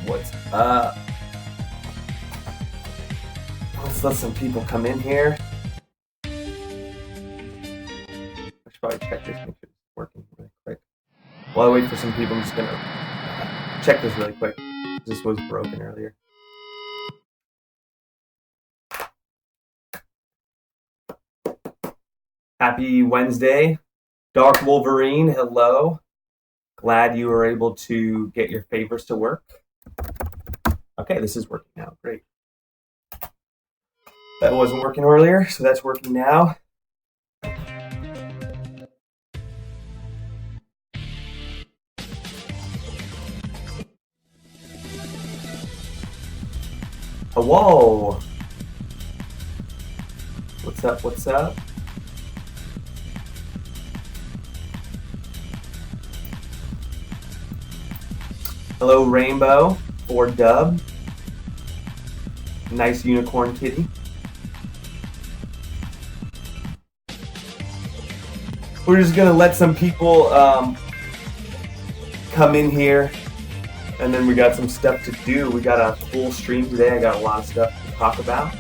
What's up? Let's let some people come in here. I should probably check this, make sure it's working really quick. While I wait for some people, I'm just gonna check this really quick. This was broken earlier. Happy Wednesday. Dark Wolverine, hello. Glad you were able to get your favors to work. Okay, this is working now. Great. That wasn't working earlier, so that's working now. Whoa. What's up? What's up? Hello, Rainbow, or Dub. Nice unicorn kitty. We're just gonna let some people come in here, and then we got some stuff to do. We got a full stream today. I got a lot of stuff to talk about.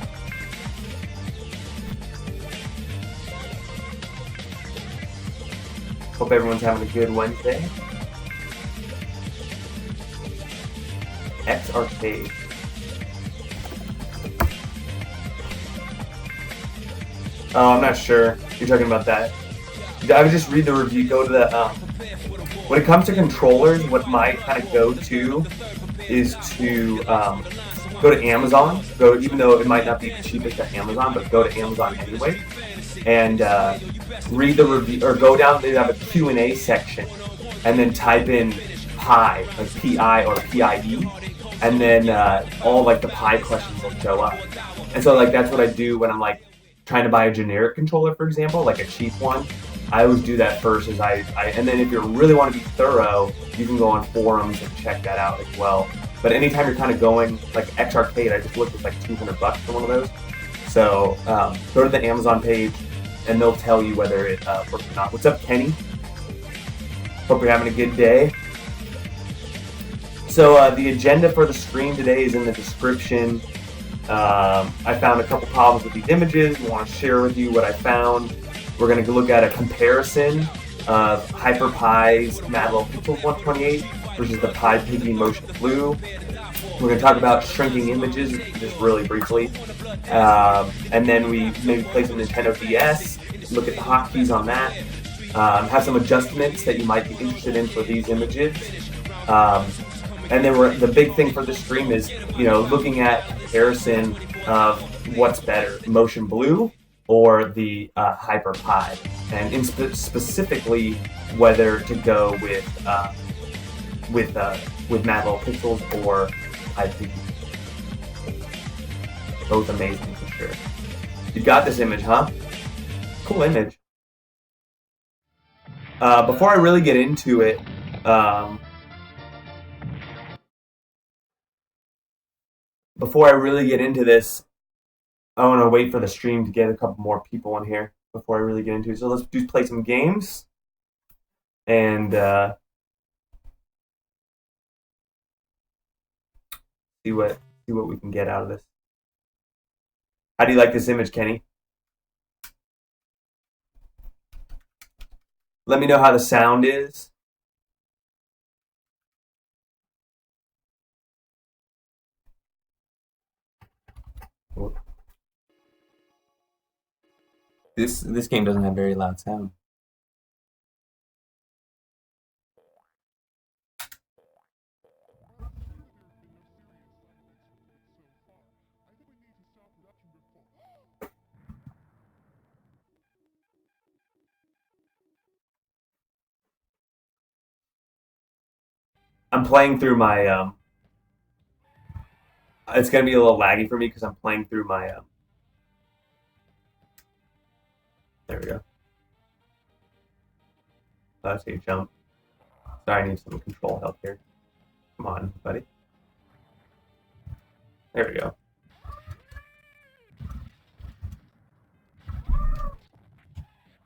Hope everyone's having a good Wednesday. X Arcade. Oh, I'm not sure. You're talking about that. I would just read the review. Go to the. When it comes to controllers, what my kind of go-to is to go to Amazon. Even though it might not be the cheapest at Amazon, but go to Amazon anyway, and read the review, or go down. They have a Q&A section, and then type in Pi, like P-I or P-I-E, and then all like the Pi questions will show up. And so like that's what I do when I'm like trying to buy a generic controller, for example, like a cheap one. I always do that first, and then if you really want to be thorough, you can go on forums and check that out as well. But anytime you're kind of going, like X Arcade, I just looked at like $200 for one of those. So go to the Amazon page, and they'll tell you whether it works or not. What's up, Kenny? Hope you're having a good day. So the agenda for the stream today is in the description. I found a couple problems with these images. I want to share with you what I found. We're going to look at a comparison of Hyperpie's Pixels 128 versus the PiPiggy motionblue. We're going to talk about shrinking images just really briefly. And then we maybe play some Nintendo DS, look at the hotkeys on that, have some adjustments that you might be interested in for these images. And then the big thing for this stream is, looking at comparison of what's better, motionblue or the Hyperpie, and specifically whether to go with Pixels or PiPiggies. Both amazing for sure. You got this image, huh? Cool image. Before I really get into it, this, I want to wait for the stream to get a couple more people in here before I really get into it. So let's just play some games and see what we can get out of this. How do you like this image, Kenny? Let me know how the sound is. This game doesn't have very loud sound. I'm playing through my it's gonna be a little laggy for me because I'm playing through my there we go. That's a jump. Sorry, I need some control help here. Come on, buddy. There we go.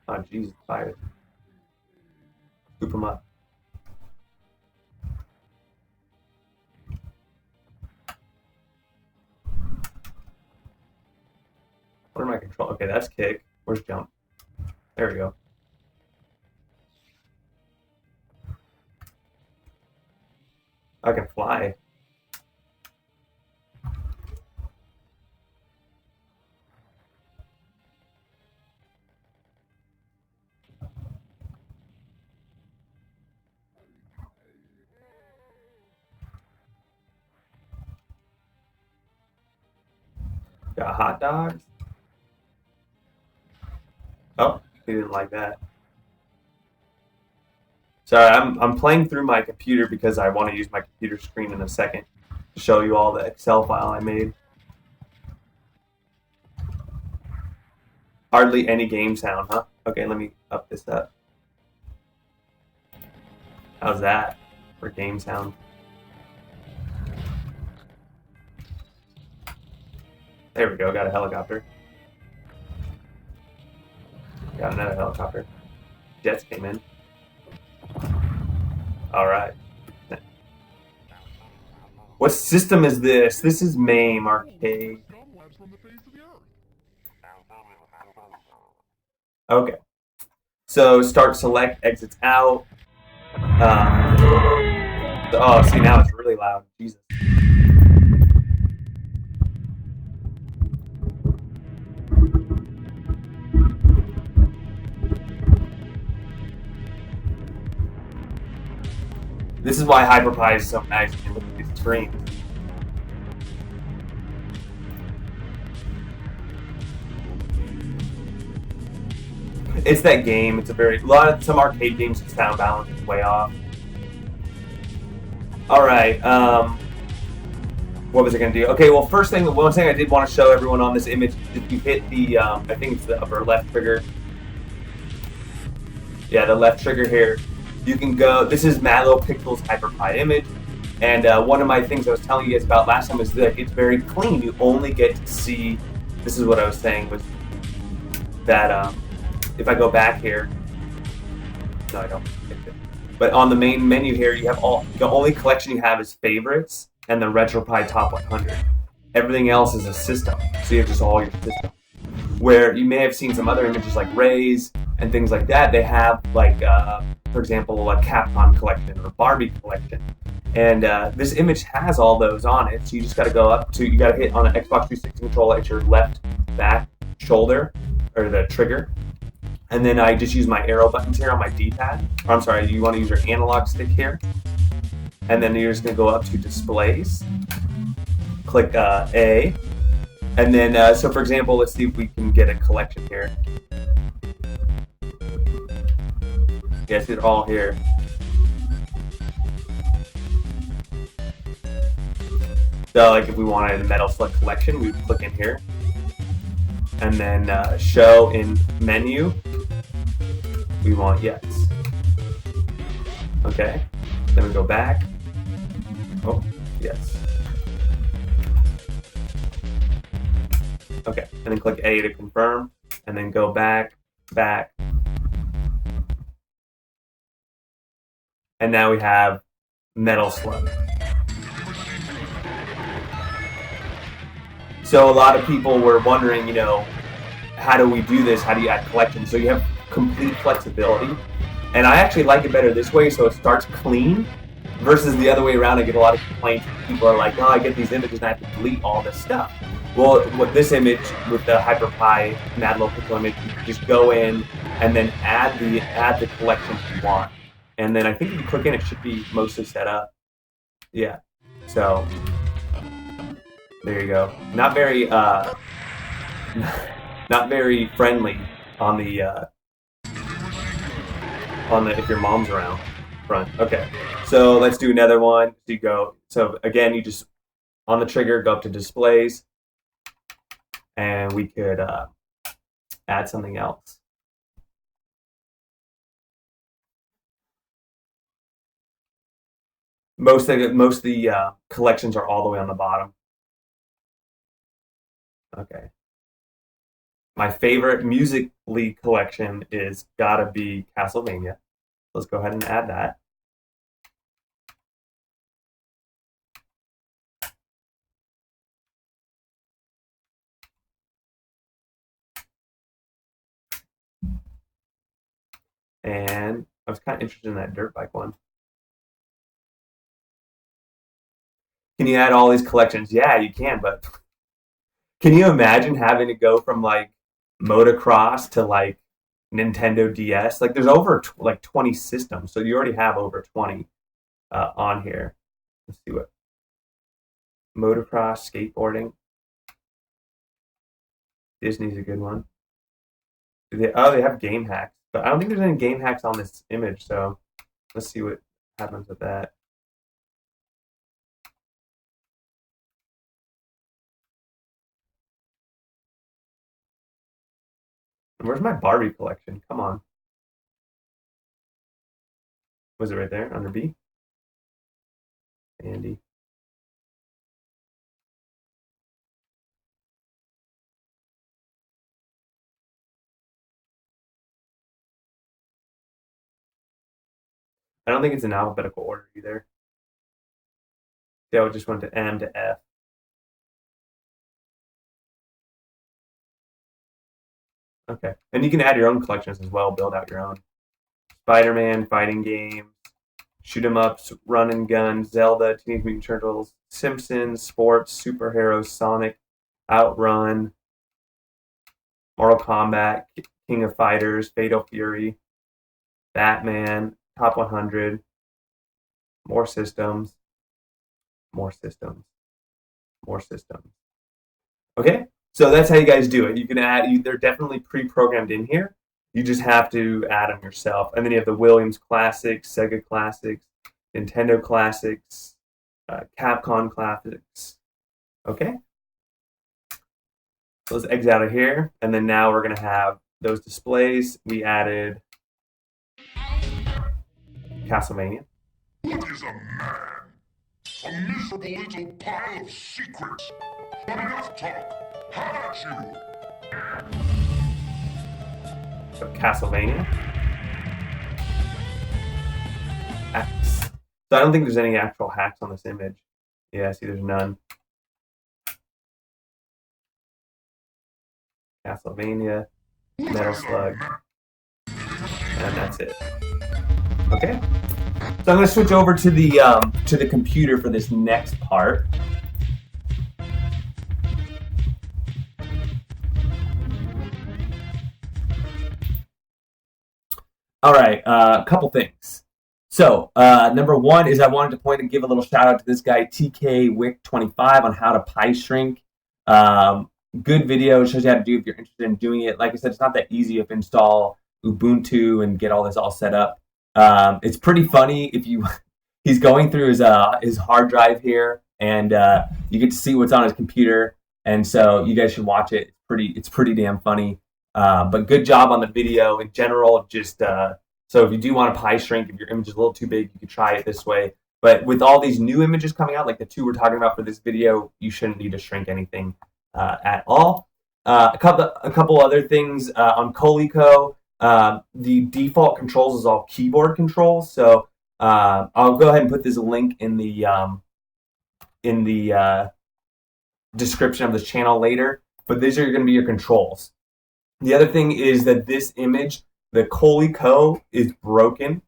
Oh, Jesus, fire. Scoop him up. What are my control? Okay, that's kick. Where's jump? There we go. I can fly. Got hot dogs. Oh, he didn't like that. Sorry, I'm playing through my computer because I want to use my computer screen in a second to show you all the Excel file I made. Hardly any game sound, huh? Okay, let me up this up. How's that for game sound? There we go, got a helicopter. Got another helicopter. Jets came in. Alright. What system is this? This is MAME Arcade. Okay. So start select, exits out. Oh, see, now it's really loud. Jesus. This is why Hyperpie is so nice when you look at these screens. It's that game. It's some arcade games, the sound balance is way off. All right. What was I gonna do? Okay. Well, one thing I did want to show everyone on this image. If you hit the, I think it's the upper left trigger. Yeah, the left trigger here. You can go. This is Pixel's Hyperpie image, and one of my things I was telling you guys about last time is that it's very clean. You only get to see. This is what I was saying was that if I go back here, no, I don't. But on the main menu here, you have the only collection you have is favorites and the RetroPie Top 100. Everything else is a system, so you have just all your system. Where you may have seen some other images like Ray's and things like that. They have like, for example, a Capcom collection or a Barbie collection. And this image has all those on it, so you just got to go up to, you got to hit on an Xbox 360 controller at your left back shoulder, or the trigger. And then I just use my arrow buttons here on my D-pad. I'm sorry, you want to use your analog stick here. And then you're just going to go up to displays, click A. And then, so for example, let's see if we can get a collection here. Yes, they're all here. So like if we wanted a metal select collection, we would click in here. And then show in menu, we want yes. Okay, then we go back. Oh, yes. Okay, and then click A to confirm, and then go back. And now we have Metal Slug. So a lot of people were wondering, you know, how do we do this? How do you add collections? So you have complete flexibility. And I actually like it better this way, so it starts clean, versus the other way around. I get a lot of complaints. People are like, oh, I get these images and I have to delete all this stuff. Well, with this image, with the Hyperpie Pixel image, you can just go in and then add the collections you want. And then I think if you click in, it should be mostly set up. Yeah. So there you go. Not very not very friendly on the if your mom's around front. Okay. So let's do another one. So you go. So again, you just on the trigger go up to displays, and we could add something else. Most of the collections are all the way on the bottom. Okay. My favorite Musical.ly collection is gotta be Castlevania. Let's go ahead and add that. And I was kind of interested in that dirt bike one. Can you add all these collections? Yeah, you can, but can you imagine having to go from like motocross to like Nintendo DS? Like there's over like 20 systems, so you already have over 20 on here. Let's see what motocross, skateboarding. Disney's a good one. They have game hacks, but I don't think there's any game hacks on this image. So let's see what happens with that. Where's my Barbie collection? Come on. Was it right there under B? Andy. I don't think it's in alphabetical order either. Yeah, it just went to M to F. Okay. And you can add your own collections as well, build out your own. Spider-Man, fighting games, shoot 'em ups, run and gun, Zelda, Teenage Mutant Turtles, Simpsons, sports, superheroes, Sonic, Outrun, Mortal Kombat, King of Fighters, Fatal Fury, Batman, Top 100, more systems, more systems, more systems. Okay, so that's how you guys do it. You can add, they're definitely pre-programmed in here. You just have to add them yourself. And then you have the Williams Classics, Sega Classics, Nintendo Classics, Capcom Classics. Okay, so let's exit out of here. And then now we're going to have those displays. We added Castlevania. What is a man? A miserable little pile of secrets. But enough talk. How about you? So Castlevania. X. So I don't think there's any actual hacks on this image. Yeah, see, there's none. Castlevania, Metal Slug, and that's it. Okay. So I'm going to switch over to the computer for this next part. All right, a couple things. So number one is I wanted to point and give a little shout out to this guy TKWick25 on how to Pi shrink. Good video, shows you how to do if you're interested in doing it. Like I said, it's not that easy to install Ubuntu and get all this all set up. It's pretty funny if you he's going through his hard drive here, and you get to see what's on his computer, and so you guys should watch it. It's pretty damn funny. But good job on the video in general. Just so if you do want to Pi shrink, if your image is a little too big, you can try it this way. But with all these new images coming out, like the two we're talking about for this video, you shouldn't need to shrink anything at all. A couple other things on Coleco. The default controls is all keyboard controls. So I'll go ahead and put this link in the description of this channel later. But these are going to be your controls. The other thing is that this image, the Coleco, is broken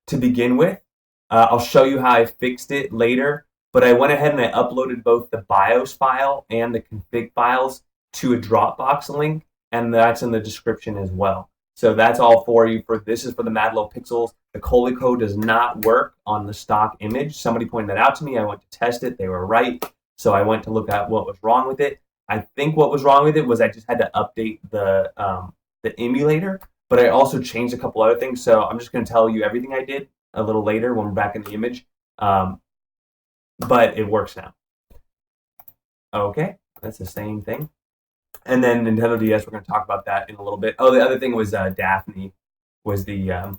to begin with. I'll show you how I fixed it later. But I went ahead and I uploaded both the BIOS file and the config files to a Dropbox link, and that's in the description as well. So that's all for you. This is for the Mad Little Pixels. The Coleco does not work on the stock image. Somebody pointed that out to me. I went to test it. They were right. So I went to look at what was wrong with it. I think what was wrong with it was I just had to update the emulator, but I also changed a couple other things. So I'm just going to tell you everything I did a little later when we're back in the image. But it works now. Okay, that's the same thing. And then Nintendo DS, we're going to talk about that in a little bit. Oh, the other thing was Daphne was the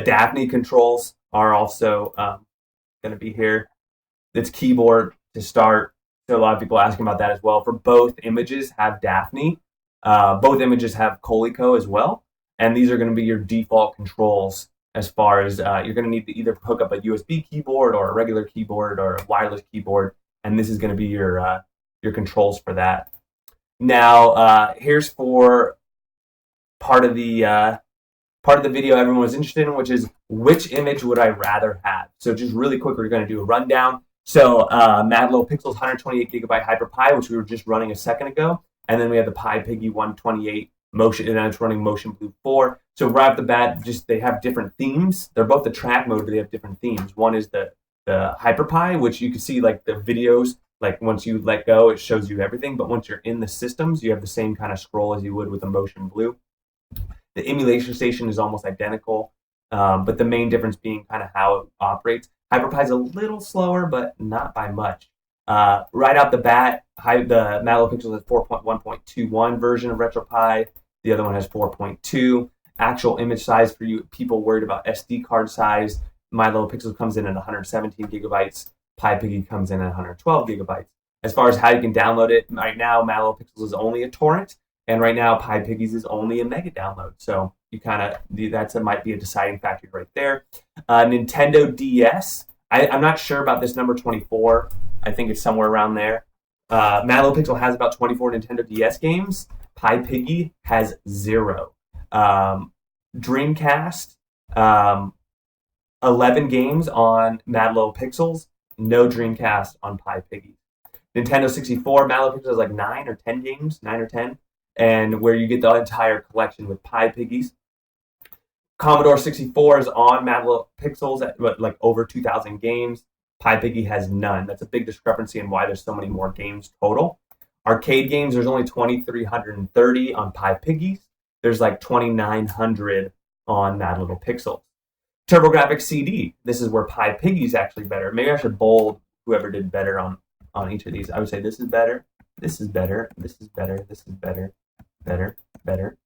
Daphne controls are also going to be here. It's keyboard to start. So a lot of people asking about that as well. For both images have Daphne. Both images have Coleco as well. And these are going to be your default controls as far as you're going to need to either hook up a USB keyboard or a regular keyboard or a wireless keyboard. And this is going to be your your controls for that. Now, here's for part of the video everyone was interested in, which is which image would I rather have? So just really quick, we're going to do a rundown. So Mad Little Pixels 128 gigabyte Hyperpie, which we were just running a second ago, and then we have the PiPiggy 128 motion, and then it's running motionblue 4. So right off the bat, just they have different themes. They're both the track mode, but they have different themes. One is the Hyperpie, which you can see like the videos. Like once you let go, it shows you everything. But once you're in the systems, you have the same kind of scroll as you would with a motionblue. The emulation station is almost identical, but the main difference being kind of how it operates. Hyperpie is a little slower, but not by much. Right out the bat, the Mad Little Pixels has 4.1.21 version of RetroPie. The other one has 4.2. Actual image size for you people worried about SD card size, Mad Little Pixels comes in at 117 gigabytes. PiPiggy comes in at 112 gigabytes. As far as how you can download it, right now Mad Little Pixels is only a torrent. And right now, PiPiggies is only a mega download. So you kind of, that might be a deciding factor right there. Nintendo DS, I'm not sure about this number 24. I think it's somewhere around there. Mad Little Pixel has about 24 Nintendo DS games. PiPiggy has 0. Dreamcast, 11 games on Mad Little Pixels. No Dreamcast on PiPiggy. Nintendo 64, Mad Little Pixels has like 9 or 10 games, 9 or 10. And where you get the entire collection with PiPiggies. Commodore 64 is on Mad Little Pixels at like over 2,000 games. PiPiggy has none. That's a big discrepancy in why there's so many more games total. Arcade games, there's only 2,330 on PiPiggies. There's like 2,900 on Mad Little Pixels. TurboGrafx CD, this is where PiPiggy's actually better. Maybe I should bold whoever did better on each of these. I would say this is better, this is better, this is better, this is better. Better.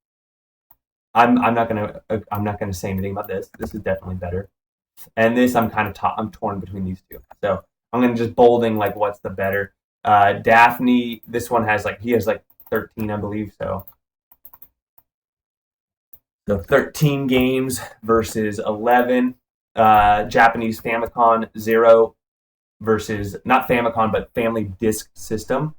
I'm not gonna say anything about this. This is definitely better, and this I'm torn between these two. So I'm gonna just bolding like what's the better. Daphne, this one has he has 13, I believe. So 13 games versus 11. Japanese Famicom 0 versus not Famicom but Family Disk System.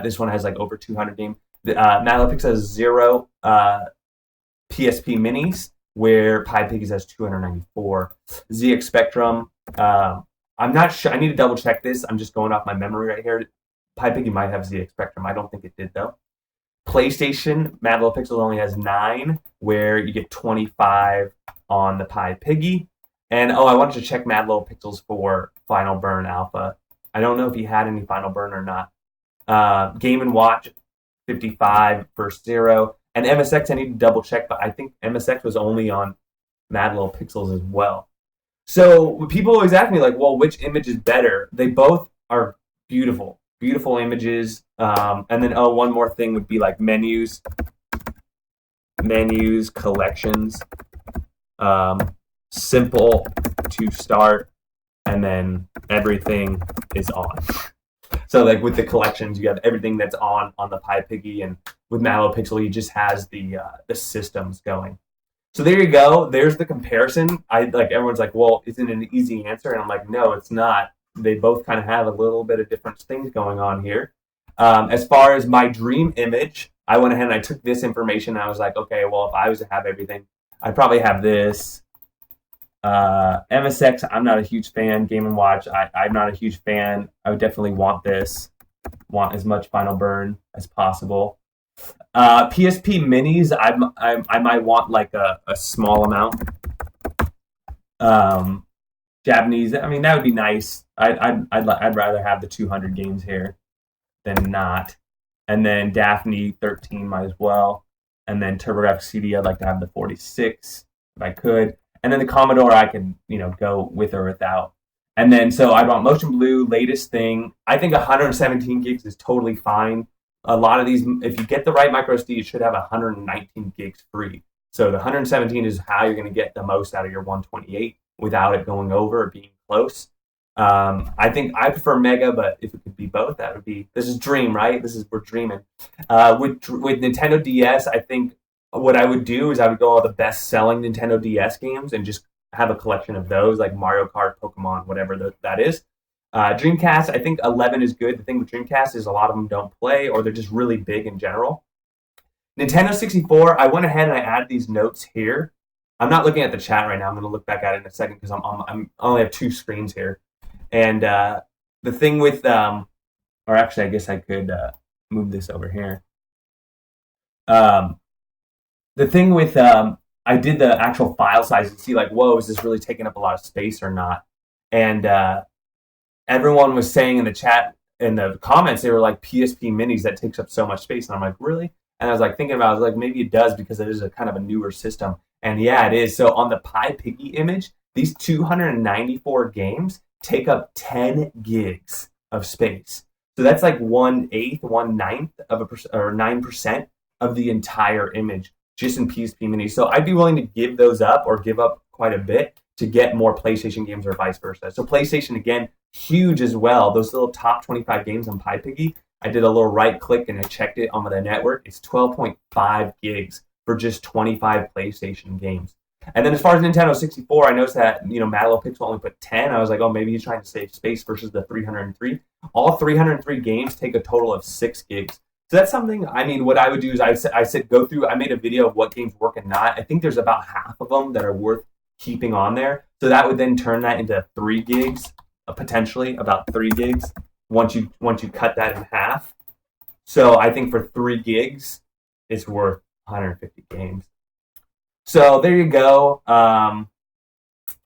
This one has over 200 games. Mad Little Pixels has 0 PSP minis, where PiPiggies has 294. ZX Spectrum, I'm not sure. I need to double check this. I'm just going off my memory right here. PiPiggy might have ZX Spectrum. I don't think it did though. PlayStation, Mad Little Pixels only has 9, where you get 25 on the PiPiggy. And I wanted to check Mad Little Pixels for Final Burn Alpha. I don't know if he had any Final Burn or not. Game & Watch, 55 versus 0. And MSX, I need to double check, but I think MSX was only on Mad Little Pixels as well. So people always ask me, well, which image is better? They both are beautiful. Beautiful images. And then, one more thing would be menus, collections, simple to start, and then everything is on. So with the collections, you have everything that's on the PiPiggy, and with Mad Little Pixel, he just has the systems going. So there you go. There's the comparison. Everyone's well, isn't it an easy answer? And I'm no, it's not. They both kind of have a little bit of different things going on here. As far as my dream image, I went ahead and I took this information. And I was okay, well, if I was to have everything, I'd probably have this. MSX, I'm not a huge fan. Game & Watch, I'm not a huge fan. I would definitely want this. Want as much Final Burn as possible. PSP minis, I might want a small amount. Japanese, that would be nice. I'd rather have the 200 games here than not. And then Daphne 13 might as well. And then TurboGrafx CD, I'd like to have the 46 if I could. And then the Commodore, I could go with or without. And then so I want motionblue, latest thing. I think 117 gigs is totally fine. A lot of these, if you get the right micro SD, you should have 119 gigs free. So the 117 is how you're going to get the most out of your 128 without it going over or being close. I think I prefer Mega, but if it could be both, that would be. This is dream, right? We're dreaming. With Nintendo DS, I think what I would do is I would go all the best-selling Nintendo DS games and just have a collection of those, like Mario Kart, Pokemon, whatever that is. Dreamcast, I think 11 is good. The thing with Dreamcast is a lot of them don't play, or they're just really big in general. Nintendo 64, I went ahead and I added these notes here. I'm not looking at the chat right now. I'm going to look back at it in a second because I only have 2 screens here. And the thing with, or actually, I guess I could move this over here. The thing with, I did the actual file size and see like, whoa, is this really taking up a lot of space or not? And everyone was saying in the chat, in the comments, they were like, PSP minis, that takes up so much space. And I'm like, really? And I was like thinking about it, I was like, maybe it does because it is a kind of a newer system. And yeah, it is. So on the PiPiggy image, these 294 games take up 10 gigs of space. So that's like 1/8, 1/9 of or 9% of the entire image just in PSP Mini. So I'd be willing to give those up or give up quite a bit to get more PlayStation games or vice versa. So PlayStation, again, huge as well. Those little top 25 games on PiPiggy, I did a little right click and I checked it on the network. It's 12.5 gigs for just 25 PlayStation games. And then as far as Nintendo 64, I noticed that, Mad Little Pixel only put 10. I was like, oh, maybe he's trying to save space versus the 303. All 303 games take a total of 6 gigs. So that's something, what I would do is I said go through, I made a video of what games work and not. I think there's about half of them that are worth keeping on there. So that would then turn that into 3 gigs, potentially about 3 gigs once you cut that in half. So I think for 3 gigs, it's worth 150 games. So there you go.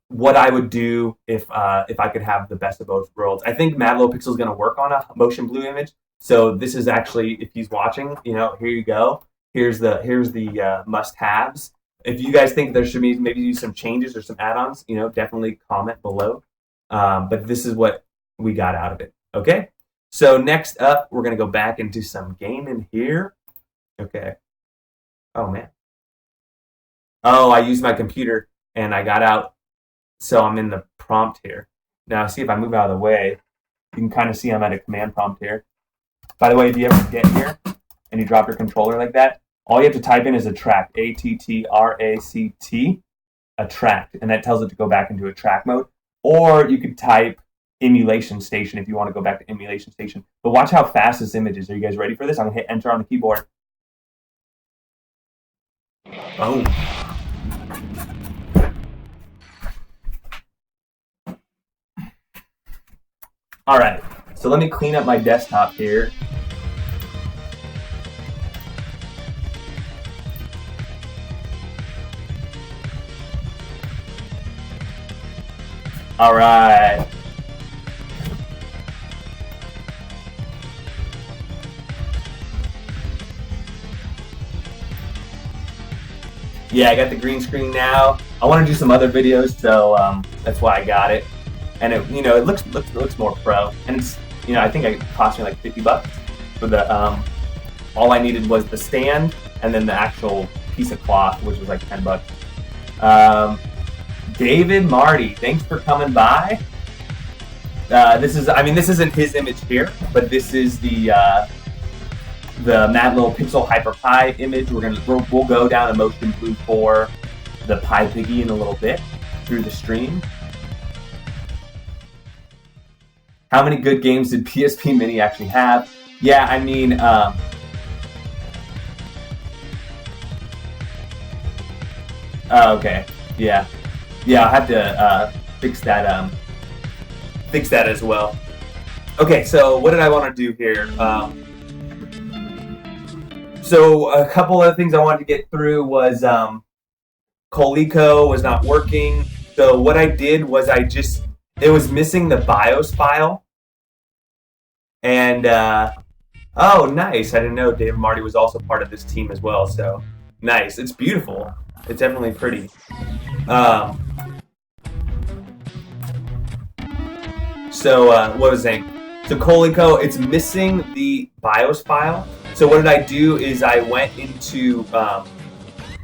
What I would do if I could have the best of both worlds. I think Mad Little Pixel is going to work on a motion blue image. So this is actually, if he's watching, here you go. Here's the must-haves. If you guys think there should be maybe some changes or some add-ons, definitely comment below. But this is what we got out of it. Okay. So next up, we're going to go back and do some gaming here. Okay. Oh man. Oh, I used my computer and I got out, so I'm in the prompt here. Now, see if I move out of the way, you can kind of see I'm at a command prompt here. By the way, if you ever get here and you drop your controller like that, all you have to type in is attract, A-T-T-R-A-C-T, attract, and that tells it to go back into attract mode. Or you could type emulation station if you want to go back to emulation station. But watch how fast this image is. Are you guys ready for this? I'm going to hit enter on the keyboard. Oh. All right, so let me clean up my desktop here. All right. Yeah, I got the green screen now. I want to do some other videos, so that's why I got it. And it, it looks more pro. And it's, I think it cost me like $50 for the. All I needed was the stand and then the actual piece of cloth, which was like $10. David Marty, thanks for coming by. This isn't his image here, but this is the Mad Little Pixel Hyperpie image. We'll go down a motion blue for the PiPiggy in a little bit through the stream. How many good games did PSP Mini actually have? Yeah, okay. Yeah, I'll have to fix that as well. Okay, so what did I want to do here? So a couple of things I wanted to get through was Coleco was not working. So what I did was it was missing the BIOS file. And, oh, nice. I didn't know Dave Marty was also part of this team as well. So nice. It's beautiful. It's definitely pretty. So what was I saying? So Coleco, it's missing the BIOS file. So what did I do is I went into,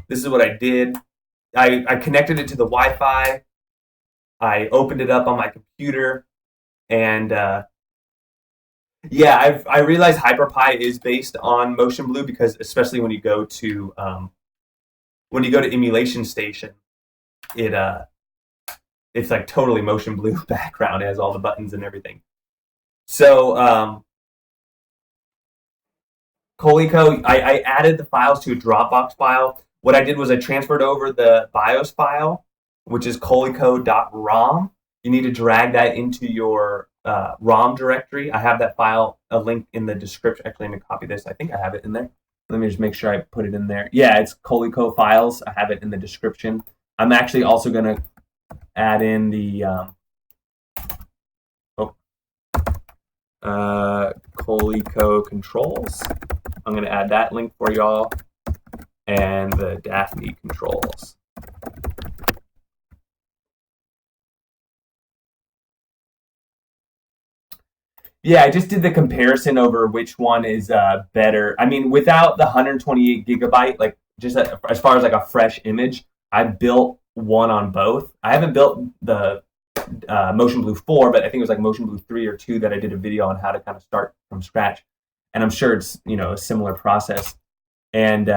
this is what I did. I connected it to the Wi-Fi. I opened it up on my computer, and yeah, I realized Hyperpie is based on motionblue because especially when you go to emulation station, it's like totally motionblue background. It has all the buttons and everything. So Coleco, I added the files to a Dropbox file. What I did was I transferred over the BIOS file, which is coleco.rom. You need to drag that into your ROM directory. I have that file, a link in the description. Actually, let me copy this. I think I have it in there. Let me just make sure I put it in there. Yeah, it's Coleco Files. I have it in the description. I'm actually also going to add in the Coleco Controls. I'm going to add that link for y'all, and the Daphne Controls. Yeah, I just did the comparison over which one is better. I mean, without the 128 gigabyte, like just as far as like a fresh image, I built one on both. I haven't built the motionblue 4, but I think it was like motionblue 3 or 2 that I did a video on how to kind of start from scratch. And I'm sure it's, you know, a similar process. And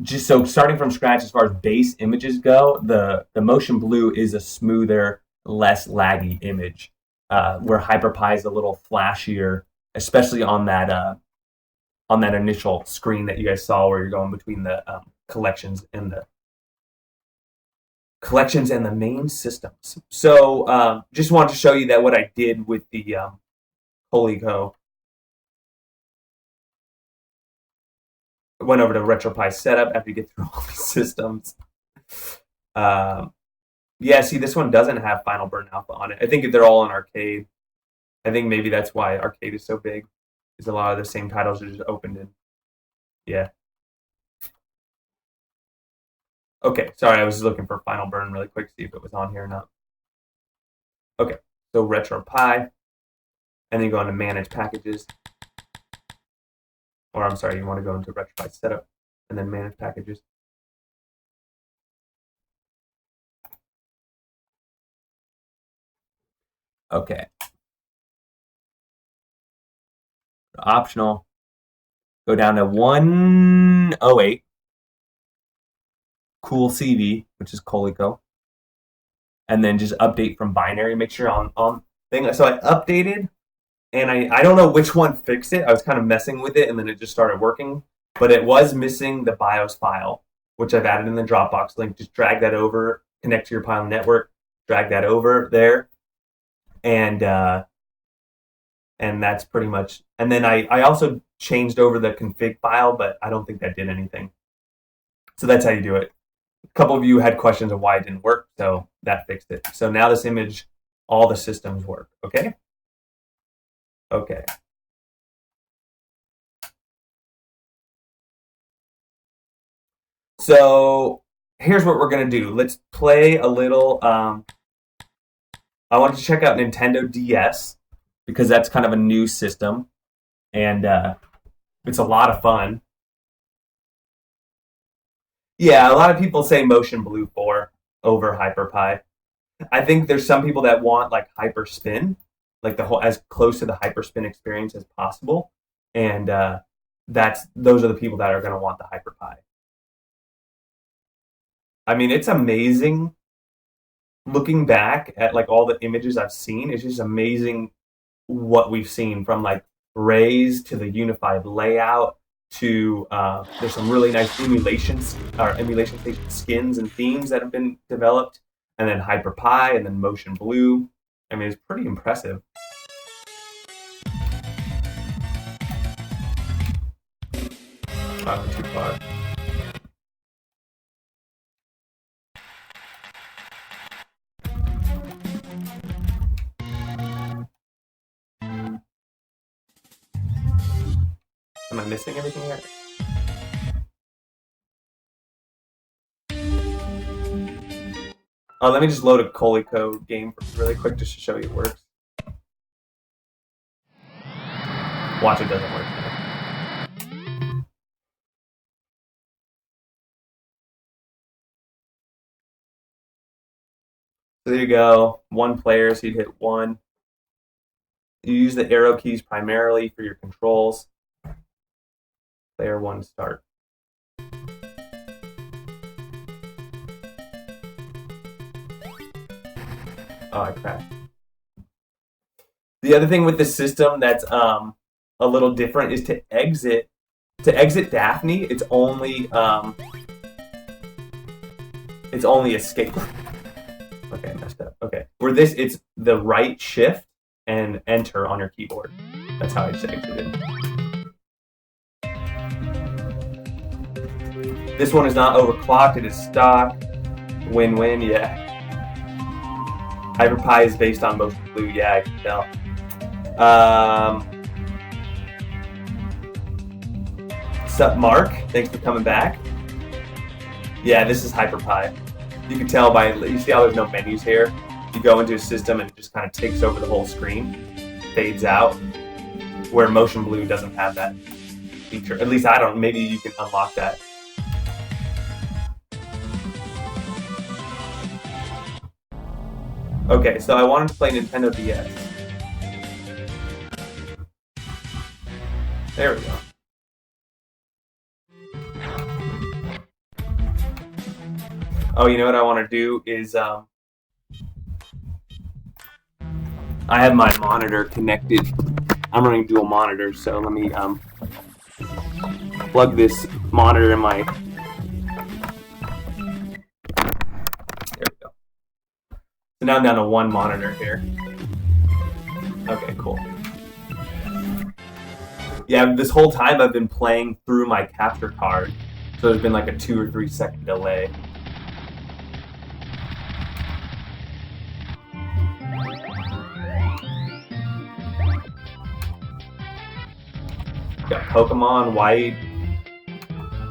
just so starting from scratch as far as base images go, the motionblue is a smoother, less laggy image, where Hyperpie is a little flashier, especially on that initial screen that you guys saw where you're going between the collections and the main systems. So just wanted to show you that what I did with the Coleco. I went over to RetroPie setup after you get through all these systems. Yeah, see, this one doesn't have Final Burn Alpha on it. I think if they're all in arcade, I think maybe that's why arcade is so big, because a lot of the same titles are just opened in. Yeah. Okay, sorry, I was looking for Final Burn really quick to see if it was on here or not. Okay, so RetroPie, and then you go into Manage Packages. Or I'm sorry, you want to go into RetroPie Setup, and then Manage Packages. Okay. Optional. Go down to 108. Cool CV, which is Coleco. And then just update from binary. Make sure on thing. So I updated, and I don't know which one fixed it. I was kind of messing with it, and then it just started working. But it was missing the BIOS file, which I've added in the Dropbox link. Just drag that over, connect to your Pi network, drag that over there, and that's pretty much. And then I also changed over the config file, but I don't think that did anything. So that's how you do it. A couple of you had questions of why it didn't work, so that fixed it. So now this image, all the systems work. Okay. Okay. So here's what we're gonna do. Let's play a little. I wanted to check out Nintendo DS because that's kind of a new system, and it's a lot of fun. Yeah, a lot of people say motionblue 4 over Hyperpie. I think there's some people that want like hyperspin, like the whole as close to the hyperspin experience as possible, and those are the people that are going to want the Hyperpie. I mean, it's amazing looking back at like all the images I've seen. It's just amazing what we've seen from like Rays to the unified layout to there's some really nice emulation station skins and themes that have been developed, and then Hyperpie, and then motionblue. I mean, it's pretty impressive. Too far. Am I missing everything here? Oh, let me just load a Coleco game really quick just to show you it works. Watch, it doesn't work. So there you go. One player, so you'd hit 1. You use the arrow keys primarily for your controls. Player 1 start. Oh, I crashed. The other thing with the system that's a little different is to exit Daphne. It's only escape. Okay, I messed up. Okay, where this it's the right shift and enter on your keyboard. That's how I just exited. This one is not overclocked. It is stock. Win-win. Yeah. Hyperpie is based on motionblue. Yeah, I can tell. Sup, Mark? Thanks for coming back. Yeah, this is Hyperpie. You can tell by, you see how there's no menus here? You go into a system and it just kind of takes over the whole screen, fades out, where motionblue doesn't have that feature. At least I don't, maybe you can unlock that. Okay, so I wanted to play Nintendo DS. There we go. Oh, you know what I want to do is, I have my monitor connected. I'm running dual monitors, so let me plug this monitor in my... There we go. So now I'm down to one monitor here. Okay, cool. Yeah, this whole time I've been playing through my capture card, so there's been like a 2 or 3 second delay. Got Pokemon White,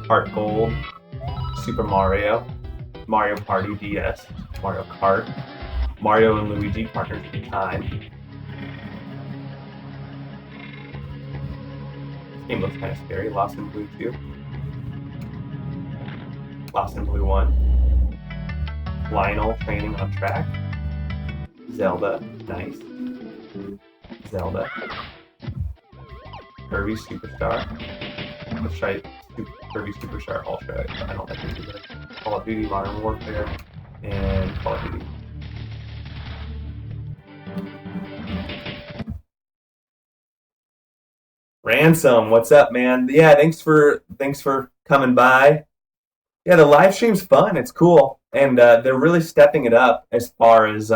Heart Gold, Super Mario, Mario Party DS, Mario Kart, Mario and Luigi Partners in Time. This game looks kind of scary. Lost in Blue 2. Lost in Blue 1. Lionel Training on Track. Zelda. Nice. Zelda. Kirby Superstar. Let's try Kirby Superstar Ultra. I don't think we do that. Call of Duty Modern Warfare and Call of Duty. Ransom, what's up, man? Yeah, thanks for coming by. Yeah, the live stream's fun. It's cool, and they're really stepping it up as far as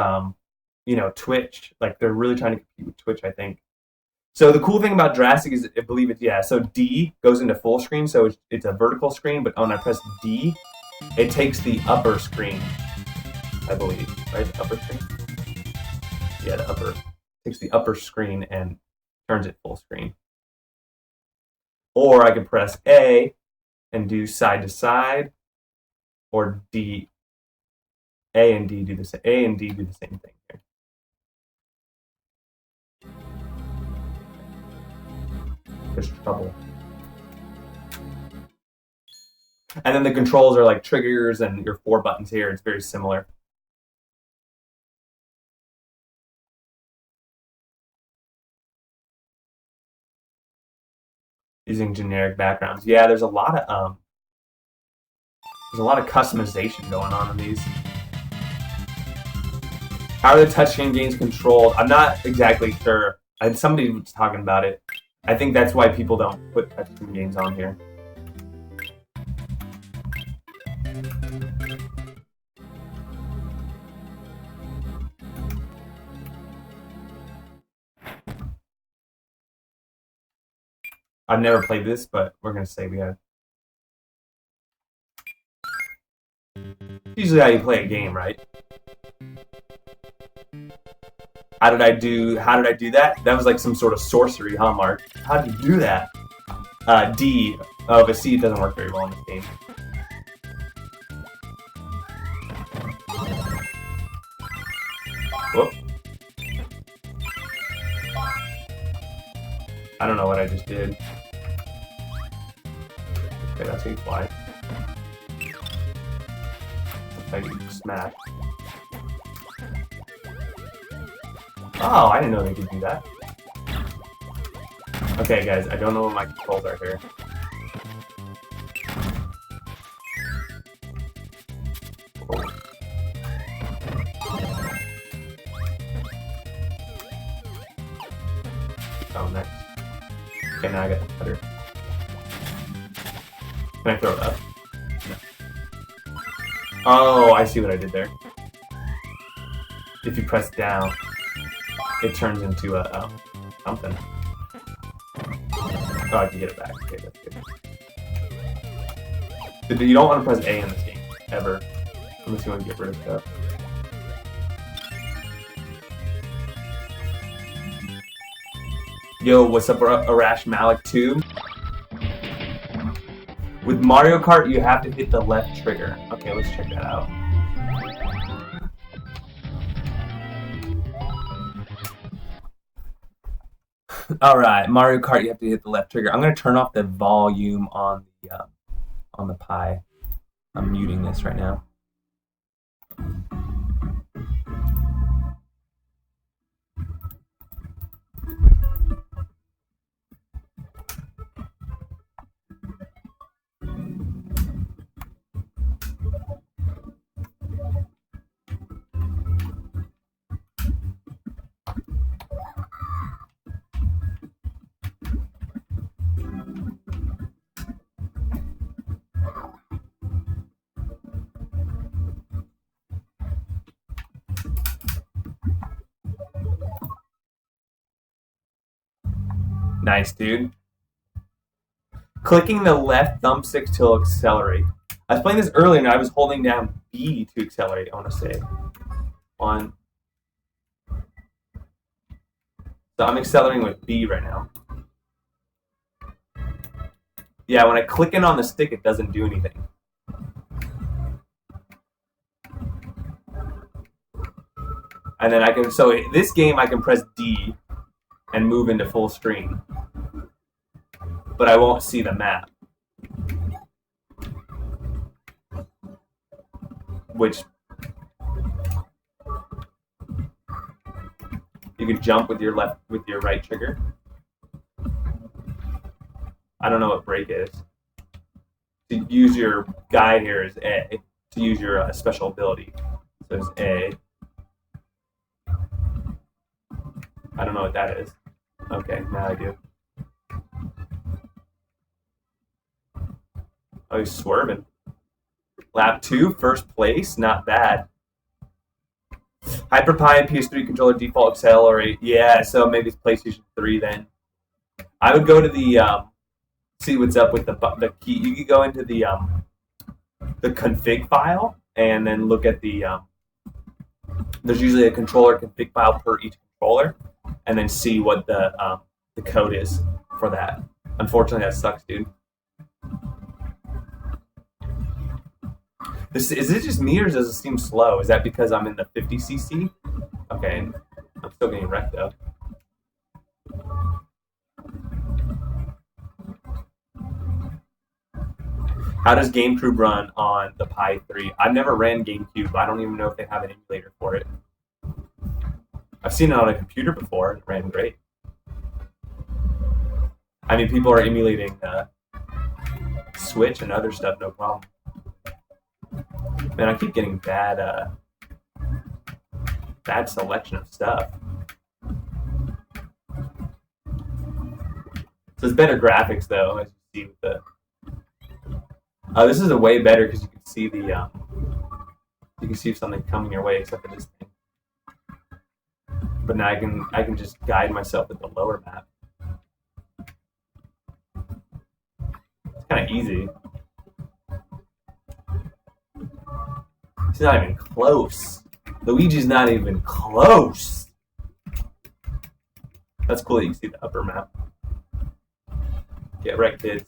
Twitch. Like they're really trying to compete with Twitch, I think. So the cool thing about Drastic is, I believe it's, yeah, so D goes into full screen, so it's a vertical screen, but when I press D, it takes the upper screen, I believe, right? The upper screen? Yeah, the upper. Takes the upper screen and turns it full screen. Or I can press A and do side to side, or D. A and D do the same. A and D do the same thing here. There's trouble. And then the controls are like triggers and your 4 buttons here. It's very similar. Using generic backgrounds. Yeah, there's a lot of customization going on in these. How are the touchscreen games controlled? I'm not exactly sure. Somebody was talking about it. I think that's why people don't put touchscreen games on here. I've never played this, but we're gonna say we have. Usually how you play a game, right? How did I do that? That was like some sort of sorcery, huh, Mark? How did you do that? D. Oh, but C doesn't work very well in this game. Whoop. I don't know what I just did. Okay, that's how you fly. That's how you smash. Oh, I didn't know they could do that. Okay, guys, I don't know what my controls are here. Okay, now I got the cutter. Can I throw it up? No. Oh, I see what I did there. If you press down, it turns into a something. Oh, I can get it back. Okay, that's good. You don't want to press A in this game, ever. Unless you want to get rid of stuff. Yo, what's up, Arash Malik 2? With Mario Kart, you have to hit the left trigger. Okay, let's check that out. Alright, Mario Kart, you have to hit the left trigger. I'm going to turn off the volume on the Pi. I'm muting this right now. Nice, dude. Clicking the left thumbstick to accelerate. I was playing this earlier and I was holding down B to accelerate, I want to say. One. So I'm accelerating with B right now. Yeah, when I click in on the stick, it doesn't do anything. And then I can, so this game I can press D and move into full screen. But I won't see the map. Which you can jump with your right trigger. I don't know what break is. To use your guide here is A. To use your special ability. So it's A. I don't know what that is. Okay, now I do. Oh, he's swerving. Lap 2, first place, not bad. Hyperpie and PS3 controller default accelerate. Yeah, so maybe it's PlayStation 3 then. I would go to the see what's up with the key. You could go into the config file and then look at the there's usually a controller config file per each controller, and then see what the code is for that. Unfortunately, that sucks, dude. Is it just me, or does it seem slow? Is that because I'm in the 50cc? Okay, I'm still getting wrecked though. How does GameCube run on the Pi 3? I've never ran GameCube. I don't even know if they have an emulator for it. I've seen it on a computer before, and it ran great. I mean, people are emulating Switch and other stuff, no problem. Man, I keep getting bad selection of stuff. So it's better graphics though, as you see with the. This is a way better because you can see the you can see if something's coming your way, except for this thing. But now I can just guide myself with the lower map. It's kind of easy. It's not even close. Luigi's not even close. That's cool that you can see the upper map. Get wrecked, kids.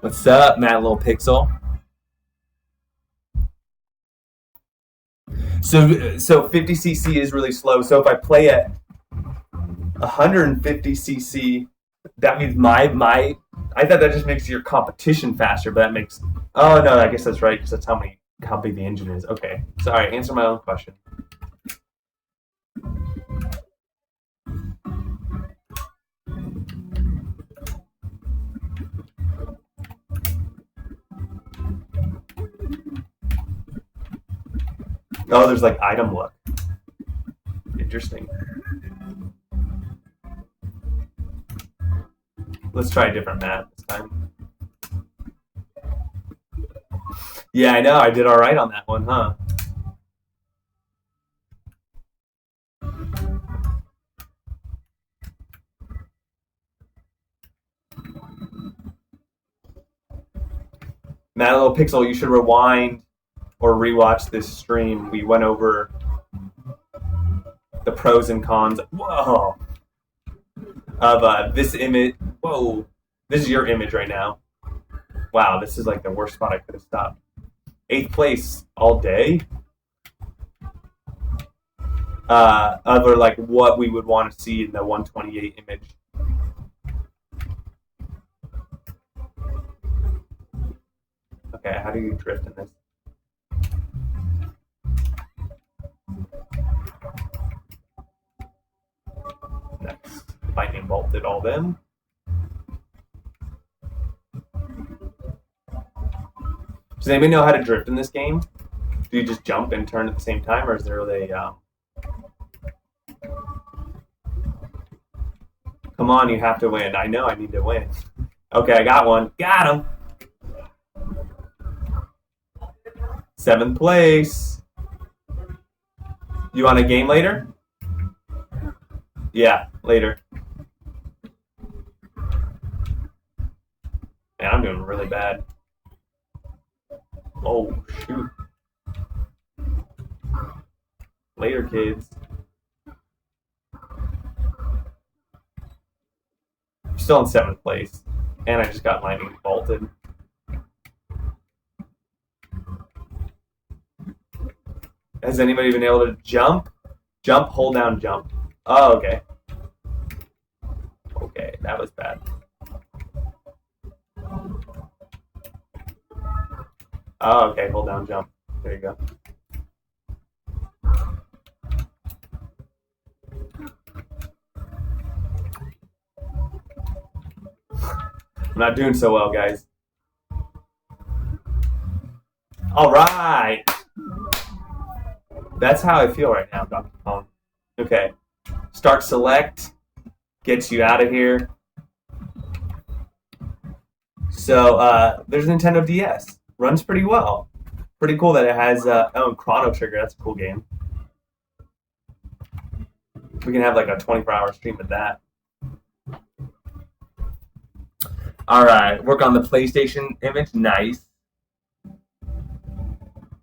What's up, Matt Little Pixel? So 50cc is really slow. So if I play at 150cc, that means my I thought that just makes your competition faster, but that makes... Oh, no, I guess that's right, because that's how big the engine is. Okay, sorry, answer my own question. Oh, there's like item look. Interesting. Let's try a different map this time. Yeah, I know. I did all right on that one, huh? Mad Little Pixel, you should rewind or rewatch this stream. We went over the pros and cons. Whoa. Of this image. Whoa. This is your image right now. Wow, this is like the worst spot I could have stopped. 8th place all day. Other like what we would want to see in the 128 image. Okay, how do you drift in this? Next, lightning bolted all them. Does anybody know how to drift in this game? Do you just jump and turn at the same time, or is there a Come on, you have to win. I know I need to win. Okay, I got one. Got him. 7th place. You want a game later? Yeah, later. Man, I'm doing really bad. Oh, shoot. Later, kids. I'm still in 7th place. And I just got lightning bolted. Has anybody been able to jump? Jump, hold down, jump. Oh, okay. Okay, that was bad. Oh, okay, hold down, jump. There you go. I'm not doing so well, guys. All right. That's how I feel right now, Dr. Phone. Okay. Start select. Gets you out of here. So there's Nintendo DS. Runs pretty well. Pretty cool that it has Chrono Trigger. That's a cool game. We can have like a 24-hour stream of that. All right. Work on the PlayStation image. Nice.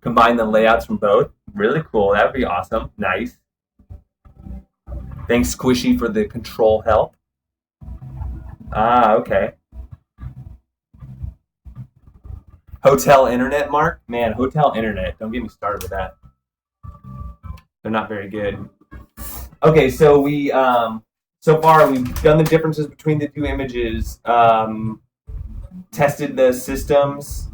Combine the layouts from both. Really cool. That would be awesome. Nice. Thanks, Squishy, for the control help. Ah, okay. Hotel internet, Mark? Man, hotel internet. Don't get me started with that. They're not very good. Okay, so we so far we've done the differences between the two images, tested the systems.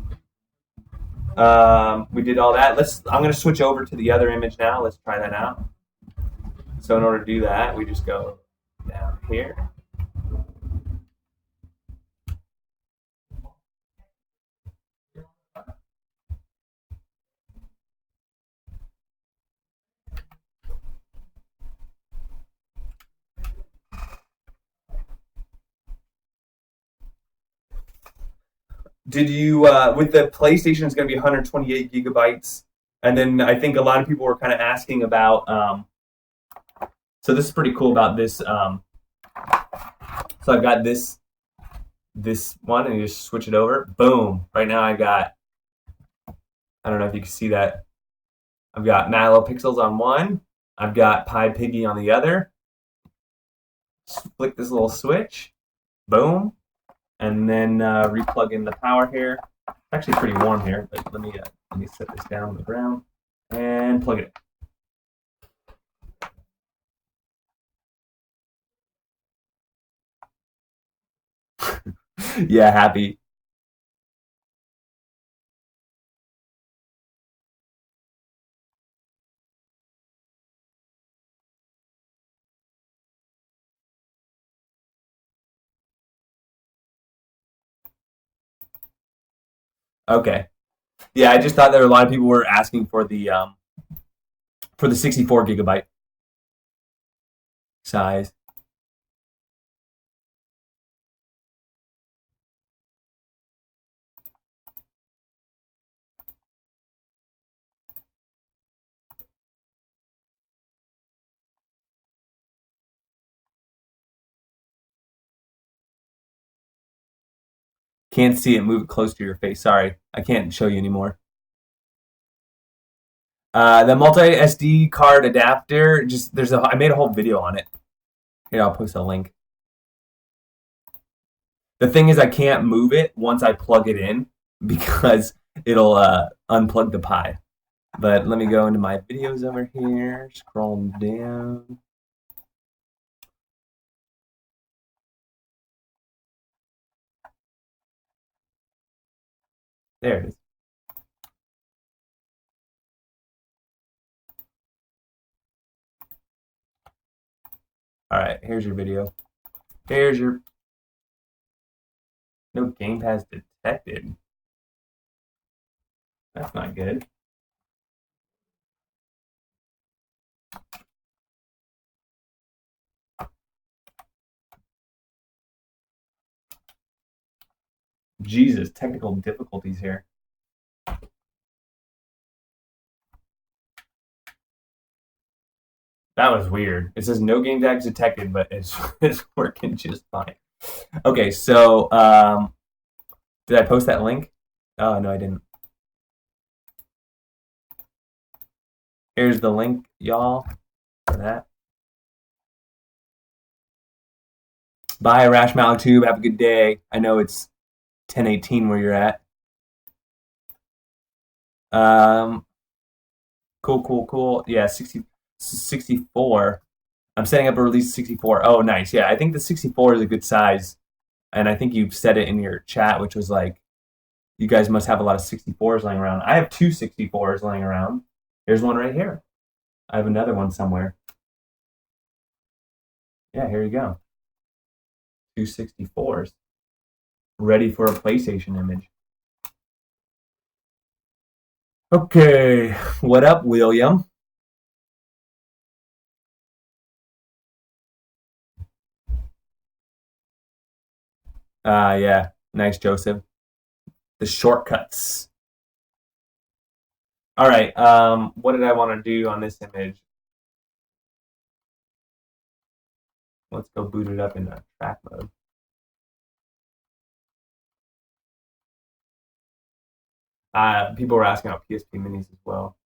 We did all that. I'm going to switch over to the other image now. Let's try that out. So in order to do that, we just go down here. Did you, with the PlayStation, it's going to be 128 gigabytes. And then I think a lot of people were kind of asking about, so this is pretty cool about this. So I've got this one, and you just switch it over. Boom. Right now I got, I don't know if you can see that. I've got Mad Little Pixels on one. I've got PiPiggy on the other. Just flick this little switch. Boom. And then replug in the power here. It's actually pretty warm here, but let me set this down on the ground and plug it in. Yeah, happy. Okay. Yeah, I just thought there were a lot of people were asking for the 64 gigabyte size. Can't see it. Move it close to your face. Sorry, I can't show you anymore. The multi SD card adapter. I made a whole video on it. Here, I'll post a link. The thing is, I can't move it once I plug it in because it'll unplug the Pi. But let me go into my videos over here. Scroll down. There it is. All right, here's your video. Here's your... No gamepad detected. That's not good. Jesus, technical difficulties here. That was weird. It says no game tags detected, but it's working just fine. Okay, so did I post that link? Oh, no, I didn't. Here's the link, y'all, for that. Bye, Rash Maltube. Have a good day. I know it's 10:18 where you're at. Cool. Yeah, 64. I'm setting up a release 64. Oh, nice. Yeah, I think the 64 is a good size. And I think you said it in your chat, which was like, you guys must have a lot of 64s laying around. I have 2 64s laying around. Here's one right here. I have another one somewhere. Yeah, here you go. 2 64s. Ready for a PlayStation image. Okay, what up, William? Yeah, nice, Joseph. The shortcuts. All right, what did I want to do on this image? Let's go boot it up in track mode. People were asking about PSP minis as well.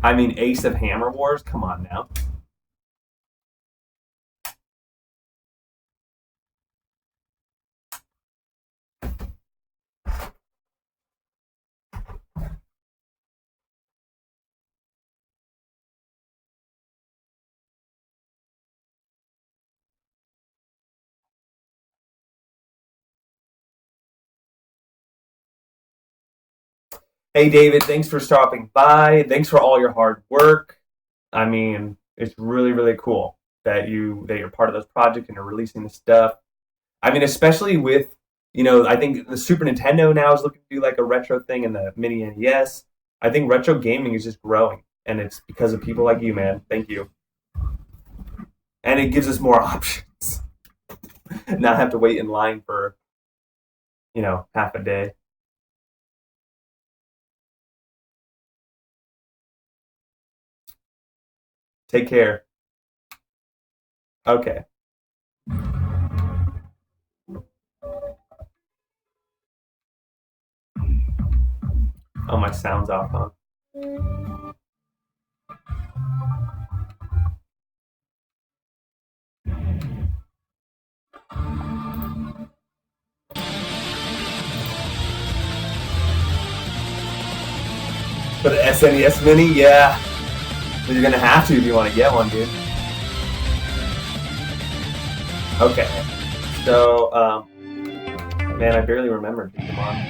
I mean, Ace of Hammer Wars? Come on now. Hey, David, thanks for stopping by. Thanks for all your hard work. I mean, it's really, really cool that you're part of this project and you're releasing the stuff. I mean, especially with, I think the Super Nintendo now is looking to do like a retro thing and the mini NES. I think retro gaming is just growing, and it's because of people like you, man. Thank you. And it gives us more options. Not have to wait in line for, half a day. Take care. Okay. Oh, my sound's off, huh? For the SNES Mini, yeah. You're gonna have to if you want to get one, dude. Okay. So, man, I barely remembered Pokemon.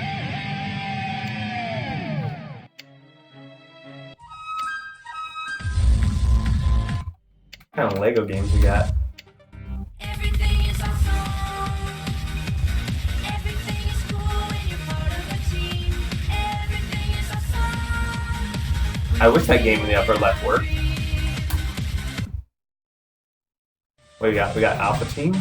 What kind of Lego games we got? Everything is awesome. Everything is cool when you're part of a team. Everything is awesome. I wish that game in the upper left worked. What do we got? We got Alpha Team.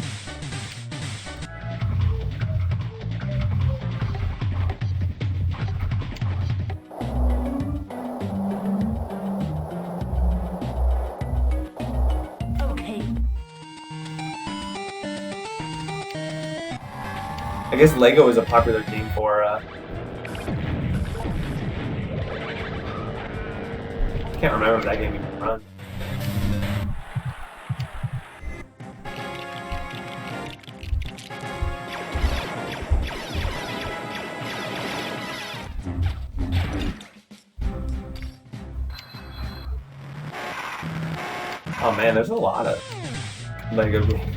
guess Lego is a popular game for. Can't remember if that game even runs. Oh man, there's a lot of Lego games.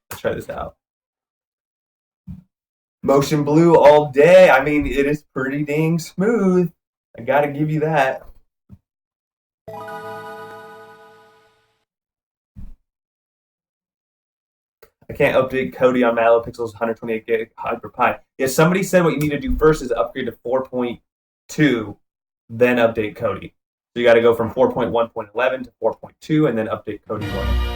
Let's try this out. Motion blue all day. I mean, it is pretty dang smooth. I gotta give you that. I can't update Kodi on Malopixel's 128 gig Hyperpie. Yeah, somebody said what you need to do first is upgrade to 4.2, then update Kodi. So you got to go from 4.1.11 to 4.2 and then update Kodi 1.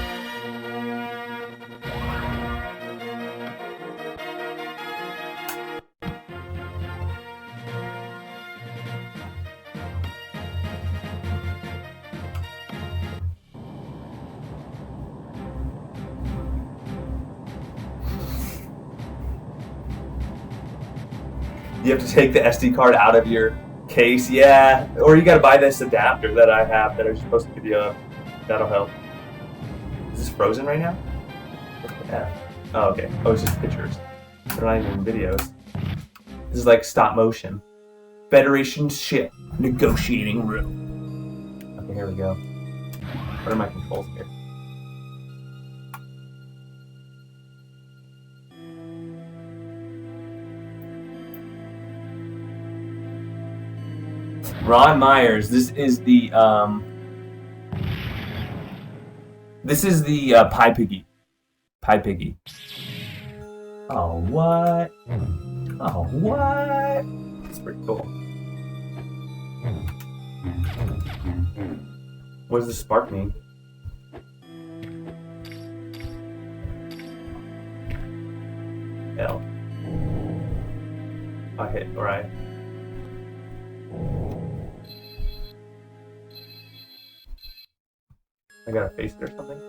You have to take the SD card out of your case, yeah. Or you gotta buy this adapter that I have that I was supposed to give you. That'll help. Is this frozen right now? Yeah. Oh, okay. Oh, it's just pictures. They're not even videos. This is like stop motion. Federation ship negotiating room. Okay, here we go. What are my controls here? Ron Myers, this is the PiPiggie. Oh what? Oh what? That's pretty cool. What does the spark mean? L. I hit right. I gotta face it or something.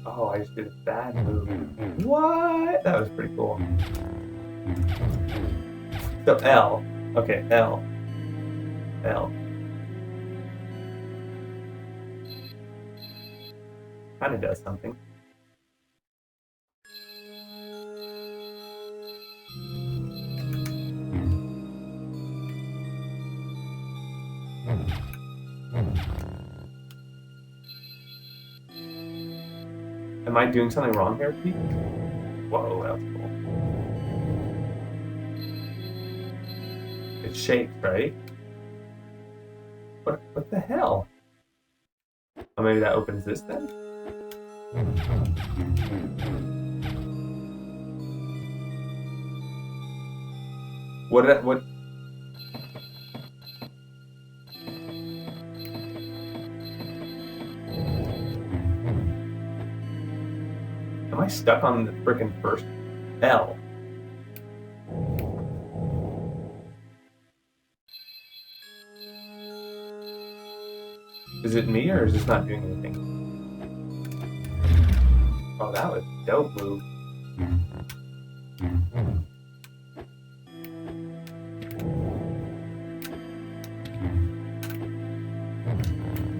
Oh, I just did a bad move. What? That was pretty cool. So L. Okay, L. L. Kinda does something. Am I doing something wrong here, Pete? Whoa, that was cool. It shakes, right? What the hell? Oh, maybe that opens this then? What? Am I stuck on the frickin' first L? Is it me or is this not doing anything? Oh, that was a dope move.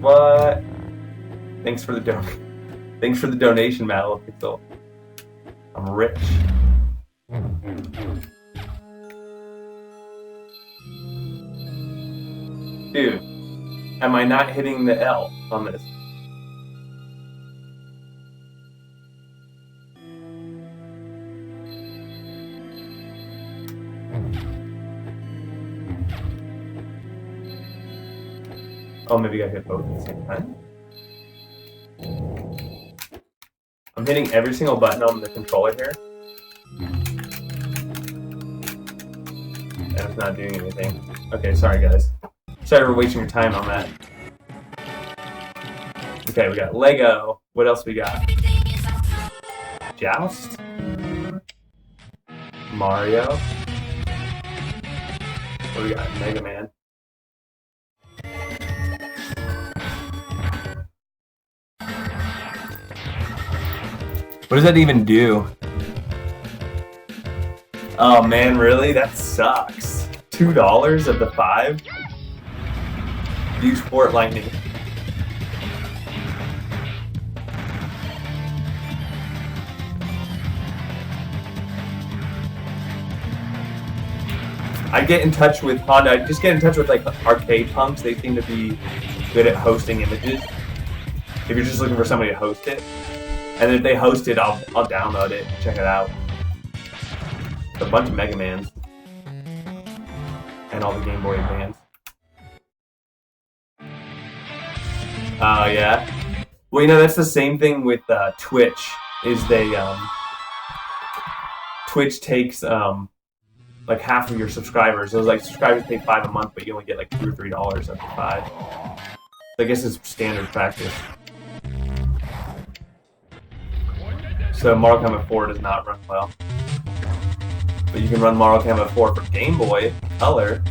What? Thanks for the Thanks for the donation, Malopixel. I'm rich. Dude, am I not hitting the L on this? Oh, maybe I hit both at the same time. I'm hitting every single button on the controller here. And it's not doing anything. Okay, sorry guys. Sorry for wasting your time on that. Okay, we got Lego. What else we got? Joust? Mario? What do we got? Mega Man. What does that even do? Oh man, really? That sucks. $2 of the 5? Use Fort Lightning. I get in touch with Honda. I just get in touch with like arcade punks. They seem to be good at hosting images. If you're just looking for somebody to host it, and if they host it, I'll download it and check it out. A bunch of Mega Mans and all the Game Boy Advance. Oh yeah. Well, you know that's the same thing with Twitch. Is they Twitch takes like half of your subscribers. So it's like subscribers pay $5 a month, but you only get like $2 or $3 up to $5. So I guess it's standard practice. So Mortal Kombat 4 does not run well. But you can run Mortal Kombat 4 for Game Boy Color.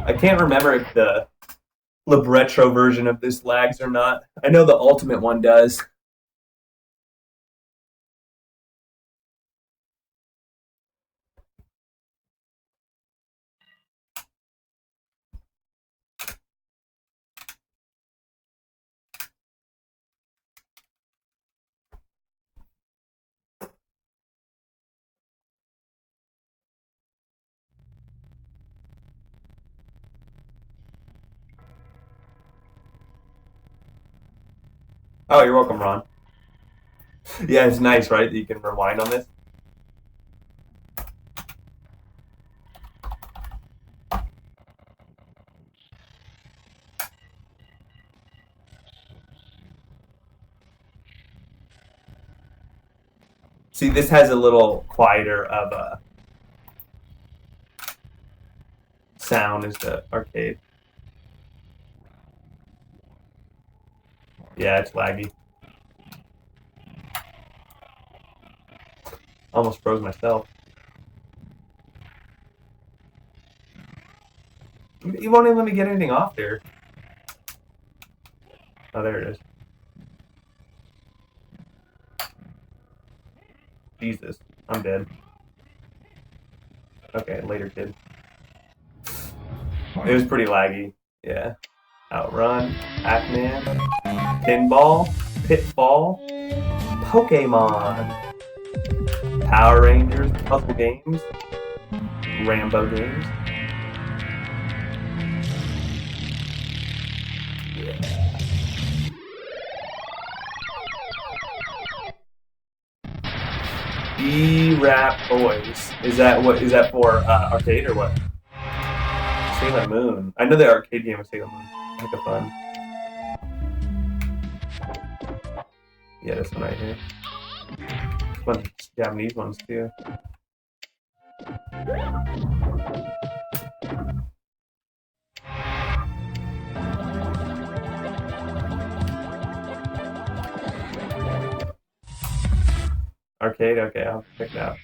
I can't remember if the Libretro version of this lags or not. I know the Ultimate one does. Oh, you're welcome, Ron. Yeah, it's nice, right? That you can rewind on this. See, this has a little quieter of a sound as the arcade. Yeah, it's laggy. Almost froze myself. You won't even let me get anything off there. Oh, there it is. Jesus, I'm dead. Okay, later, kid. It was pretty laggy. Yeah. Outrun, Pac-Man, Pinball, Pitfall, Pokemon, Power Rangers, Puzzle Games, Rambo games. Yeah. B-Rap Boys. Is that for arcade or what? Sailor Moon. I know the arcade game was Sailor Moon. Heck of fun. Yeah, this one right here. There's a bunch of Japanese ones too. Arcade? Okay, I'll check it out.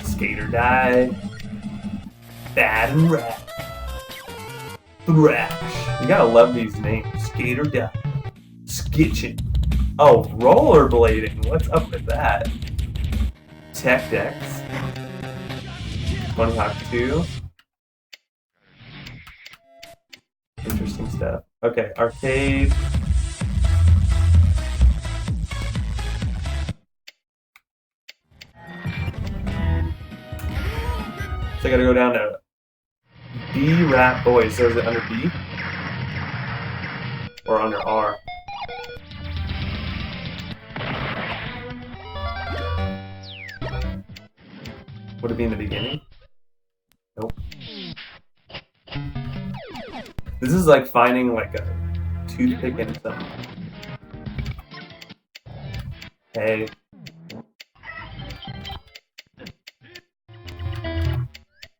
Skater Die, Bad and Rat, Thrash. You gotta love these names. Skater Die, Skitchin'. Oh, rollerblading. What's up with that? Tech Decks, Money Hawk 2. Interesting stuff. Okay, arcade. So I gotta go down to B-Rap Boys. So is it under B? Or under R? Would it be in the beginning? Nope. This is like finding like a toothpick in some hay.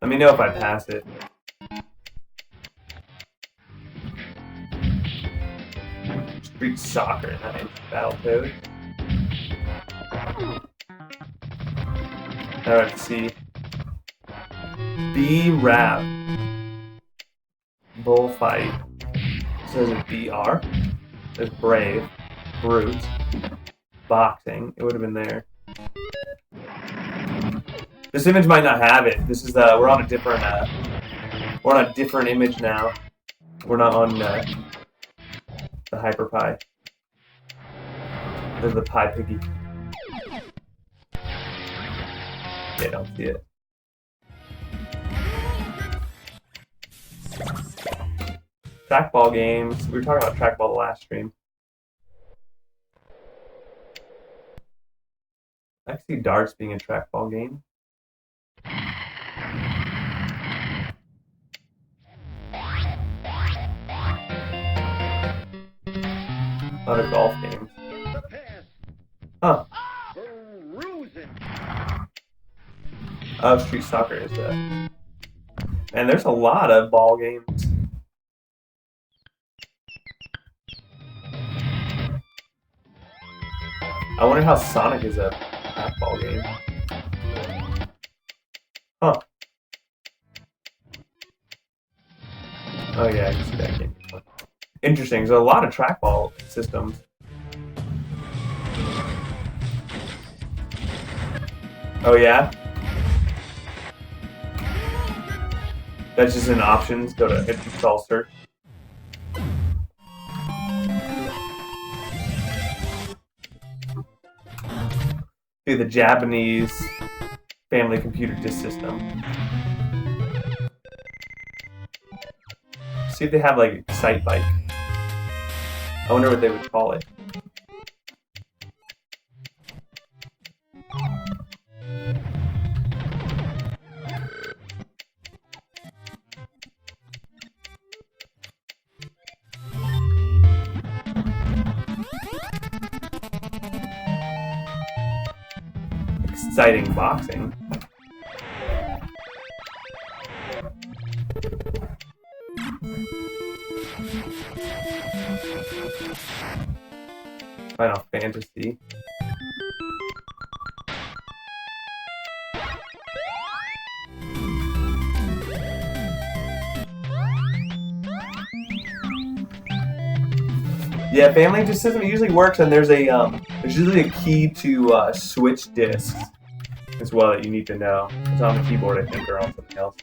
Let me know if I pass it. Street Soccer, nice. Battletoad. Alright, let's see. B-Rap. Bullfight. Says it's BR. There's Brave. Brute. Boxing. It would have been there. This image might not have it. This is we're on a different image now. We're not on the Hyperpie. There's the PiPiggy. Yeah, don't see it. Trackball games. We were talking about trackball the last stream. I can see darts being a trackball game. Other golf games. Huh. Oh, Street Soccer is that. And there's a lot of ball games. I wonder how Sonic is a trackball game. Huh. Oh yeah, I can see that game. Interesting. There's a lot of trackball systems. Oh yeah? That's just in options. Go to install search. See the Japanese family computer disk system. See if they have like Excite Bike. I wonder what they would call it. Exciting boxing. Final Fantasy. Yeah, family disk system usually works, and there's usually a key to switch disks as well that you need to know. It's on the keyboard, I think, or on something else.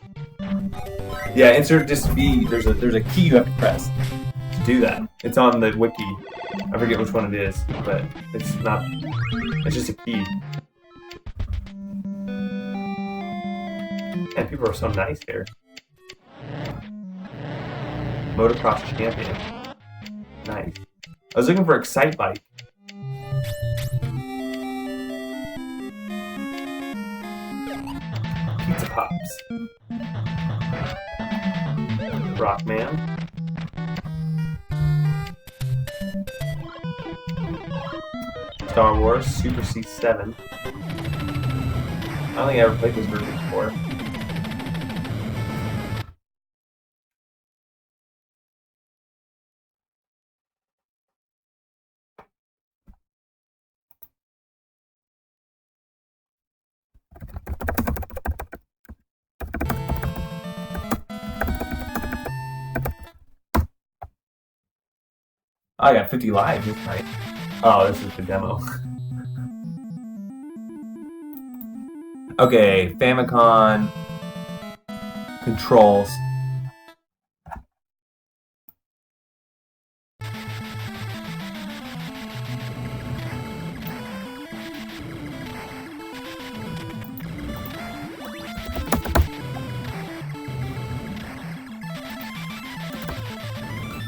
Yeah, insert disk B. There's a key you have to press to do that. It's on the wiki. I forget which one it is, but it's not. It's just a key. And people are so nice here. Motocross champion. Nice. I was looking for Excite Bike. Pizza Pops. Rockman. Star Wars Super C7. I don't think I ever played this version before. I got 50 lives this night. Oh, this is the demo. Okay, famicom controls.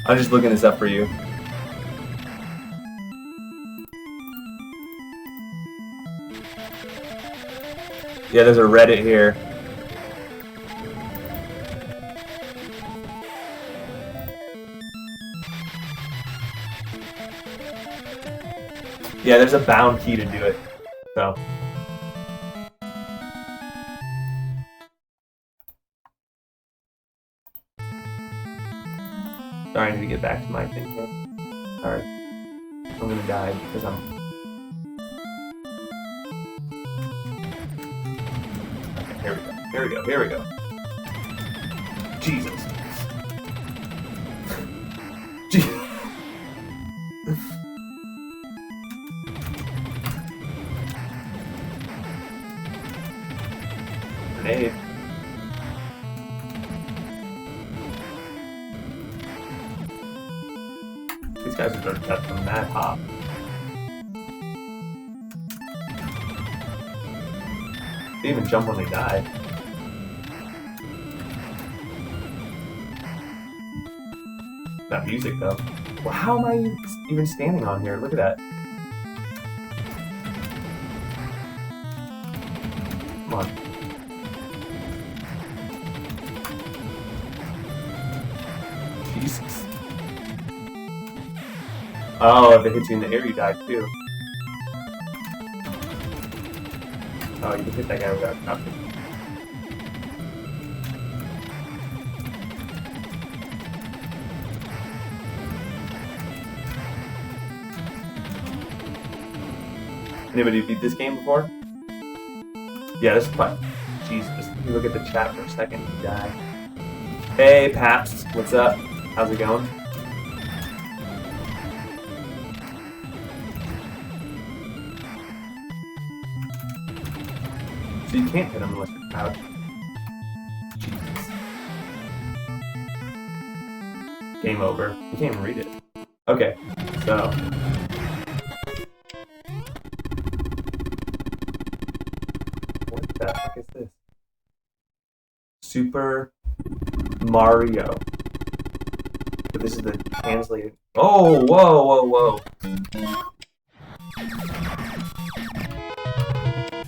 I'm just looking this up for you. Yeah, there's a Reddit here. Yeah, there's a bound key to do it. So. Sorry, I need to get back to my thing here. Alright. I'm gonna die because I'm... Okay, here we go. Here we go. Here we go. Jesus. Jesus. Grenade. These guys are going to cut from that hop. They even jump when they die. That music though. Well, how am I even standing on here? Look at that. Come on. Jesus. Oh, if it hits you in the air, you die too. Oh, you can hit that guy without stopping. Anybody beat this game before? Yeah, this is fun. Jesus, you look at the chat for a second, you die. Hey, Paps, what's up? How's it going? So you can't hit him unless you're crouched. Jesus. Game over. You can't even read it. Okay, so... What the heck is this? Super Mario. But this is the translated... Oh, whoa, whoa, whoa.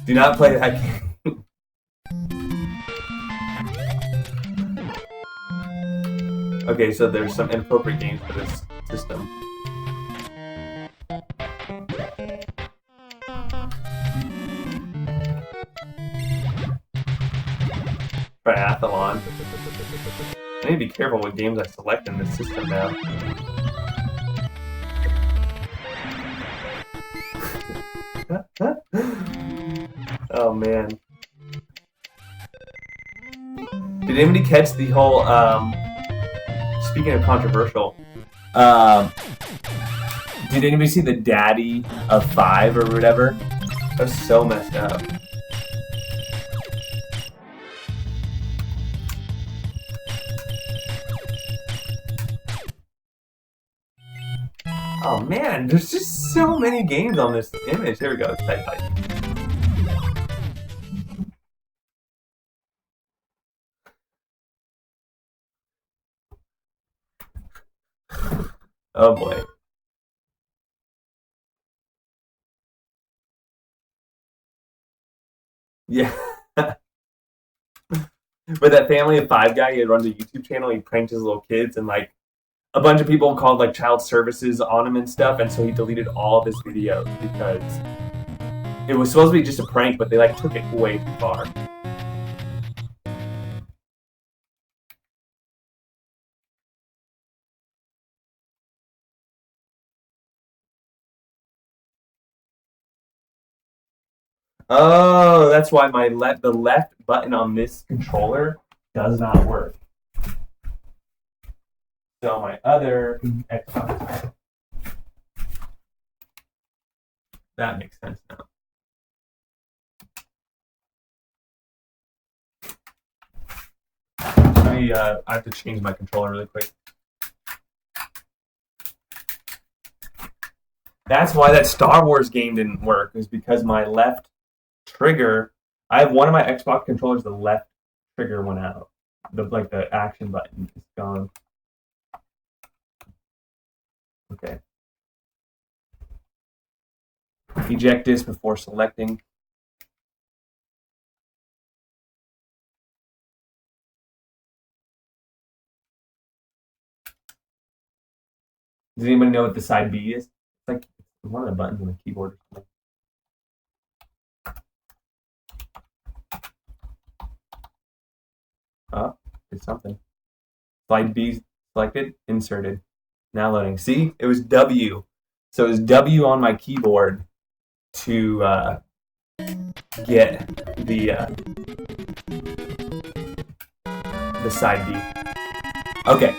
Do not play that game. Okay, so there's some inappropriate games for this system. Triathlon. I need to be careful what games I select in this system now. Oh man. Did anybody catch the whole, speaking of controversial, did anybody see the daddy of 5 or whatever? That was so messed up. Oh man, there's just so many games on this image. Here we go, it's PiPiggies. Oh boy. Yeah. But that family of 5 guy, he runs a YouTube channel, he pranked his little kids, and like a bunch of people called like child services on him and stuff, and so he deleted all of his videos because it was supposed to be just a prank, but they like took it way too far. Oh, that's why my the left button on this controller does not work. So my other Xbox. That makes sense now. Let me, I have to change my controller really quick. That's why that Star Wars game didn't work, is because my left trigger, I have one of my Xbox controllers, the left trigger went out. The action button is gone. Okay. Eject this before selecting. Does anybody know what the side B is? It's like one of the buttons on the keyboard. Oh, it's something. Slide B selected, inserted. Now loading. See, it was W. So it's W on my keyboard to get the side B. Okay.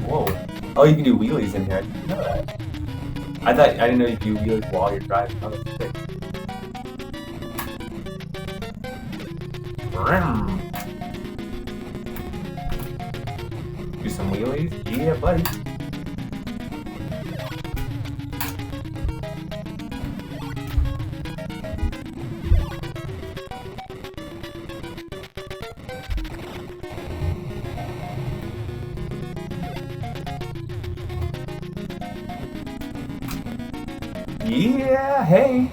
Whoa. Oh, you can do wheelies in here. I didn't know that. I didn't know you could do wheelies while you're driving. Oh, that's sick. Vroom. Do some wheelies? Yeah, buddy. Yeah, hey.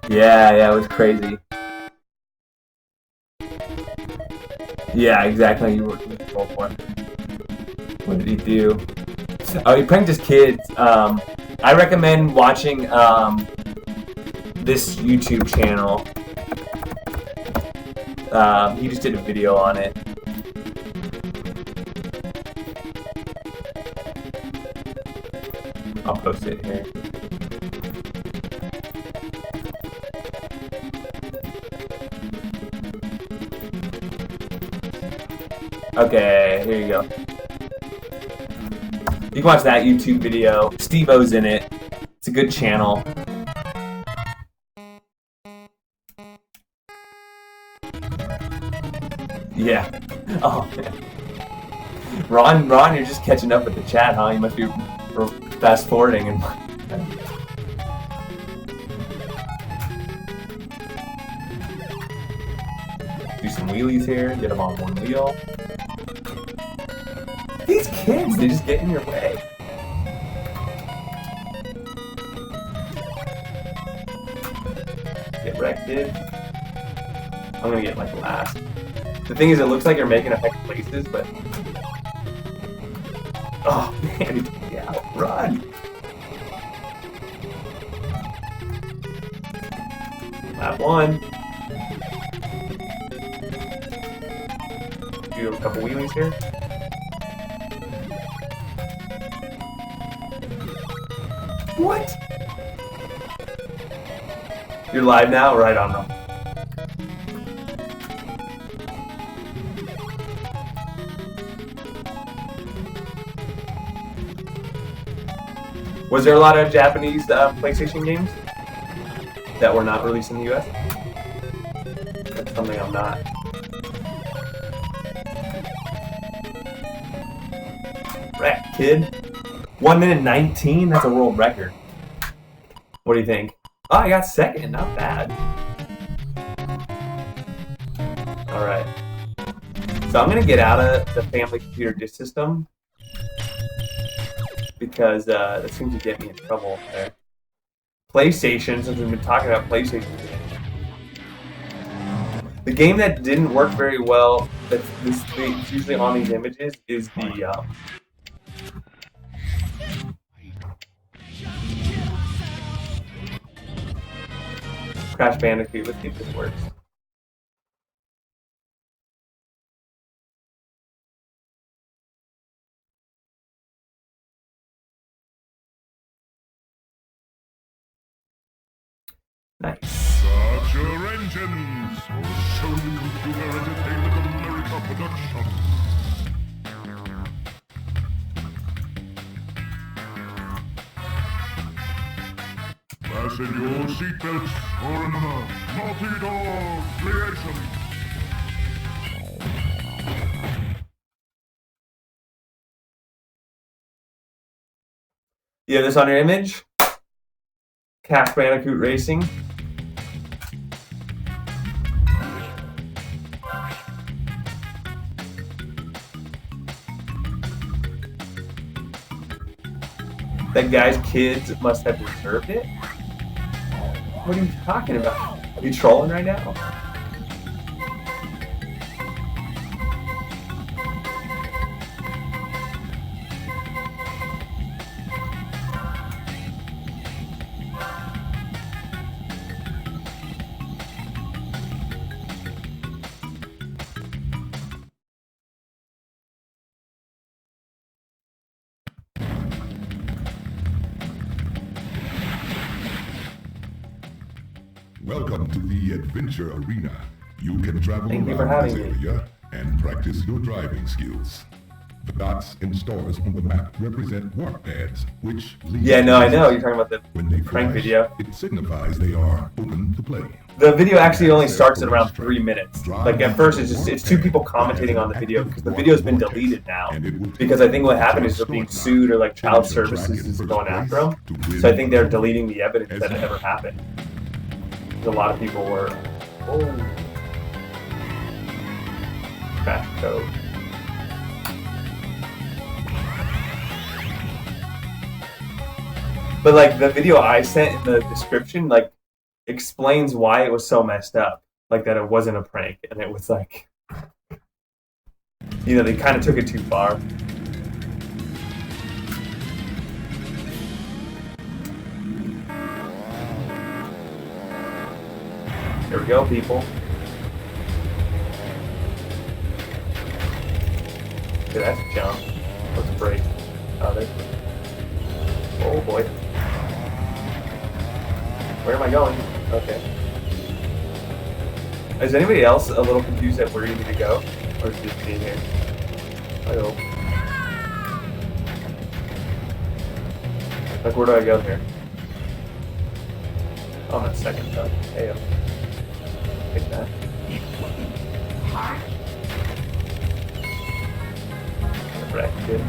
Yeah, it was crazy. Yeah, exactly. You were control for. What did he do? Oh, he pranked his kids. I recommend watching this YouTube channel. He just did a video on it. I'll post it here. Okay, here you go. You can watch that YouTube video. Steve-O's in it. It's a good channel. Yeah. Oh, man. Ron, you're just catching up with the chat, huh? You must be fast forwarding and. Do some wheelies here. Get them on one wheel. These kids, they just get in your way. Get wrecked, dude. I'm gonna get like last. The thing is, it looks like you're making a heck of places, but... Oh, man, yeah, run! Lap one. Do a couple wheelies here. What? You're live now? Right on, though. Was there a lot of Japanese PlayStation games that were not released in the US? That's something I'm not. Wreck, kid. 1 minute 19? That's a world record. What do you think? Oh, I got second. Not bad. Alright. So I'm going to get out of the family computer disk system, because that seems to get me in trouble there. PlayStation, since we've been talking about PlayStation. The game that didn't work very well, that's usually on these images, is the Crash Bandicoot. Let's see if this works. Nice. Start your engines! Sony Computer Entertainment America production. Fasten your seatbelts for another Naughty Dog creation. You have this on your image? Crash Bandicoot Racing. That guy's kids must have reserved it? What are you talking about? Are you trolling right now? Welcome to the adventure arena. You can travel Thank you for around this having me. area and practice your driving skills. The dots and stars on the map represent warp pads, which lead Yeah, to no, I know. exits. You're talking about the When they prank flash, video. it signifies they are open to play. The video actually only Access starts the at around racetrack. 3 minutes. Drive Like at first, it's two people warp pad commentating on the that has video an because the active video's been vortex, deleted now. and it will Because I think what take happened you is to they're being start sued or like child Finish your track services in is first going place after them. to win So I think they're the deleting the evidence As that it you- ever happened. A lot of people were. Oh. Crash code. But like the video I sent in the description, like explains why it was so messed up. Like that it wasn't a prank, and it was like, you know, they kind of took it too far. Here we go, people. Okay, that's a jump. Let's break. Oh, there's. Oh boy. Where am I going? Okay. Is anybody else a little confused at where you need to go? Or is it just me here? Oh. Like, where do I go here? Oh, I'm at second though. Hey, take that. Correct, good.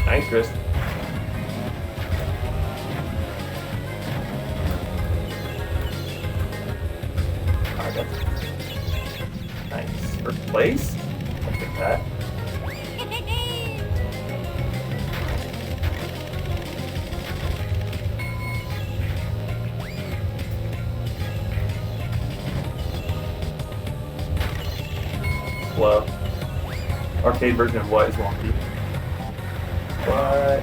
Nice, Chris. Alright, that's nice. First place? I'll take that. Slow. Arcade version of what is wonky? What?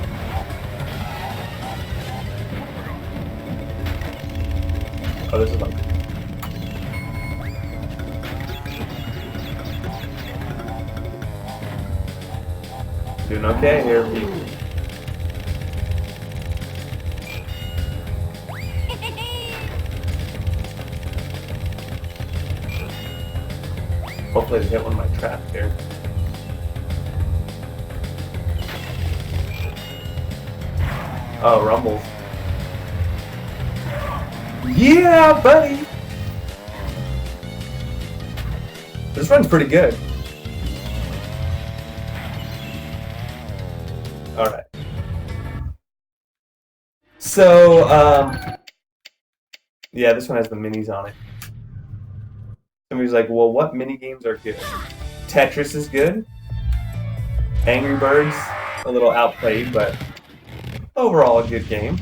Oh, this is like. Doing okay here, people. Hopefully, I hit one of my traps here. Oh, rumbles. Yeah, buddy! This run's pretty good. Alright. So, yeah, this one has the minis on it. Somebody's like, well, what mini games are good? Tetris is good. Angry Birds, a little outplayed, but overall a good game.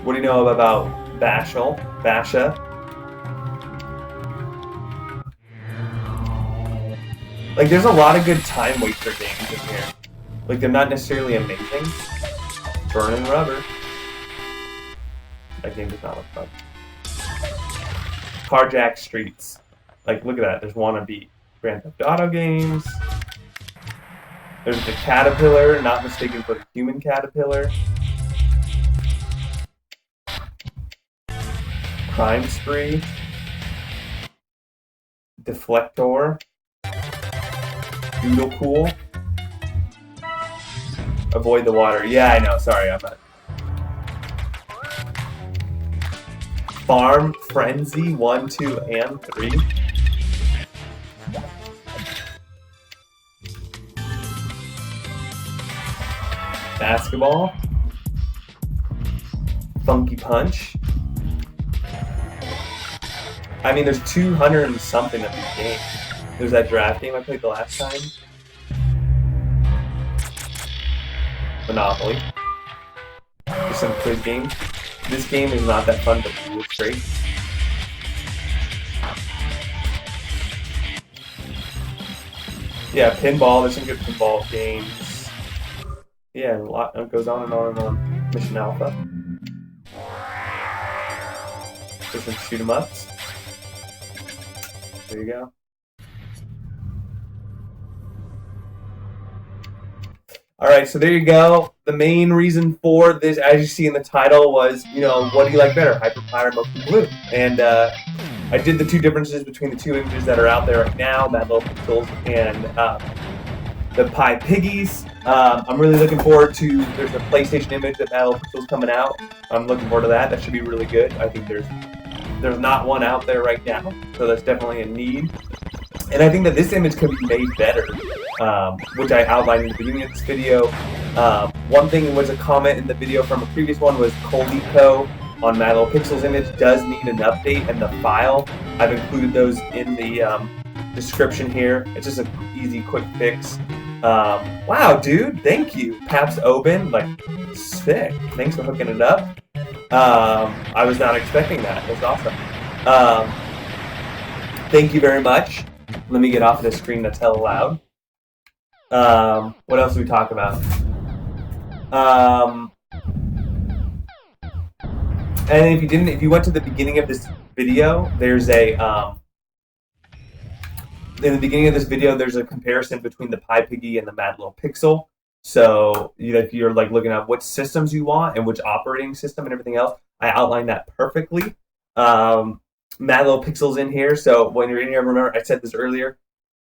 What do you know about Basha? Like, there's a lot of good time waster games in here. Like, they're not necessarily amazing. Burning Rubber. That game does not look fun. Carjack Streets. Like, look at that. There's Wannabe. Grand Theft Auto games. There's the Caterpillar, not mistaken for the human caterpillar. Crime Spree. Deflector. Doodle Pool. Avoid the water. Yeah, I know. Sorry, I'm not. Farm Frenzy 1, 2, and 3. Basketball. Funky Punch. I mean, there's 200 and something of these games. There's that draft game I played the last time. Monopoly. There's some quiz games. This game is not that fun, but it's great. Yeah, pinball. There's some good pinball games. Yeah, a lot goes on and on and on. Mission Alpha. There's some shoot 'em ups. There you go. All right, so there you go. The main reason for this, as you see in the title, was, what do you like better, Hyperpie or motionblue? And I did the two differences between the two images that are out there right now, Mad Little Pixels and the PiPiggies. I'm really looking forward to, there's a PlayStation image that Mad Little Pixels coming out. I'm looking forward to that. That should be really good. I think there's not one out there right now, so that's definitely a need. And I think that this image could be made better, which I outlined in the beginning of this video. One thing was a comment in the video from a previous one was Coleco on Mad Little Pixels image does need an update, and the file, I've included those in the description here. It's just an easy, quick fix. Wow, dude, thank you. Paps Oben, like, sick. Thanks for hooking it up. I was not expecting that. That's awesome. Thank you very much. Let me get off of this screen that's hella loud. What else do we talk about? And if you went to the beginning of this video, there's a in the beginning of this video, there's a comparison between the PiPiggy and the Mad Little Pixel. So if you're like looking at what systems you want and which operating system and everything else, I outlined that perfectly. Mad Little Pixels in here. So when you're in here, remember I said this earlier.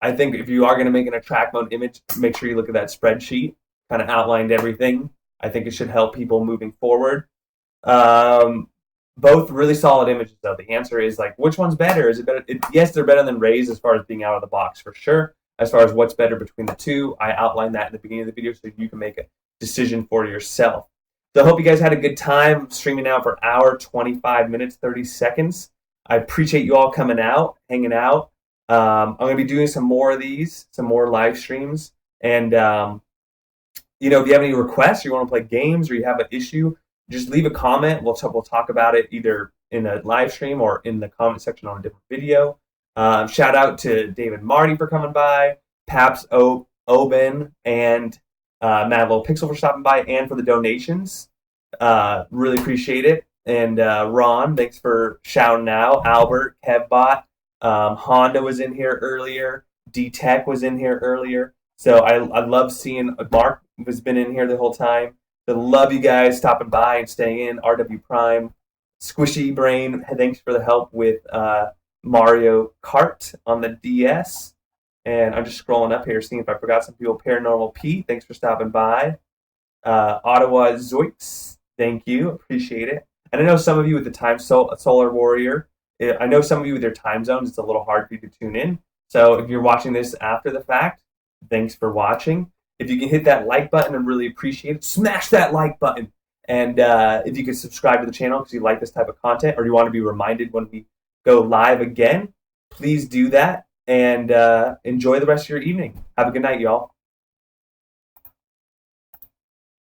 I think if you are going to make an attract mode image, make sure you look at that spreadsheet. Kind of outlined everything. I think it should help people moving forward. Both really solid images, though. The answer is like, which one's better? Is it better? Yes, they're better than Ray's as far as being out of the box for sure. As far as what's better between the two, I outlined that in the beginning of the video so you can make a decision for yourself. So I hope you guys had a good time. I'm streaming now for an hour, 25 minutes, 30 seconds. I appreciate you all coming out, hanging out. I'm going to be doing some more of these, some more live streams. And, if you have any requests, you want to play games, or you have an issue, just leave a comment. We'll talk about it either in a live stream or in the comment section on a different video. Shout out to David Marty for coming by, Paps Oben, and Mad Little Pixel for stopping by, and for the donations. Really appreciate it. And Ron, thanks for shouting out. Albert, Kevbot, Honda was in here earlier. D-Tech was in here earlier. So I love seeing Mark has been in here the whole time. I love you guys stopping by and staying in. RW Prime, Squishy Brain, thanks for the help with Mario Kart on the DS. And I'm just scrolling up here, seeing if I forgot some people. Paranormal Pete, thanks for stopping by. Ottawa Zoiks, thank you, appreciate it. And I know some of you with the time Solar Warrior, I know some of you with your time zones, it's a little hard for you to tune in. So if you're watching this after the fact, thanks for watching. If you can hit that like button, I really appreciate it. Smash that like button. And if you can subscribe to the channel because you like this type of content or you want to be reminded when we go live again, please do that. And enjoy the rest of your evening. Have a good night, y'all.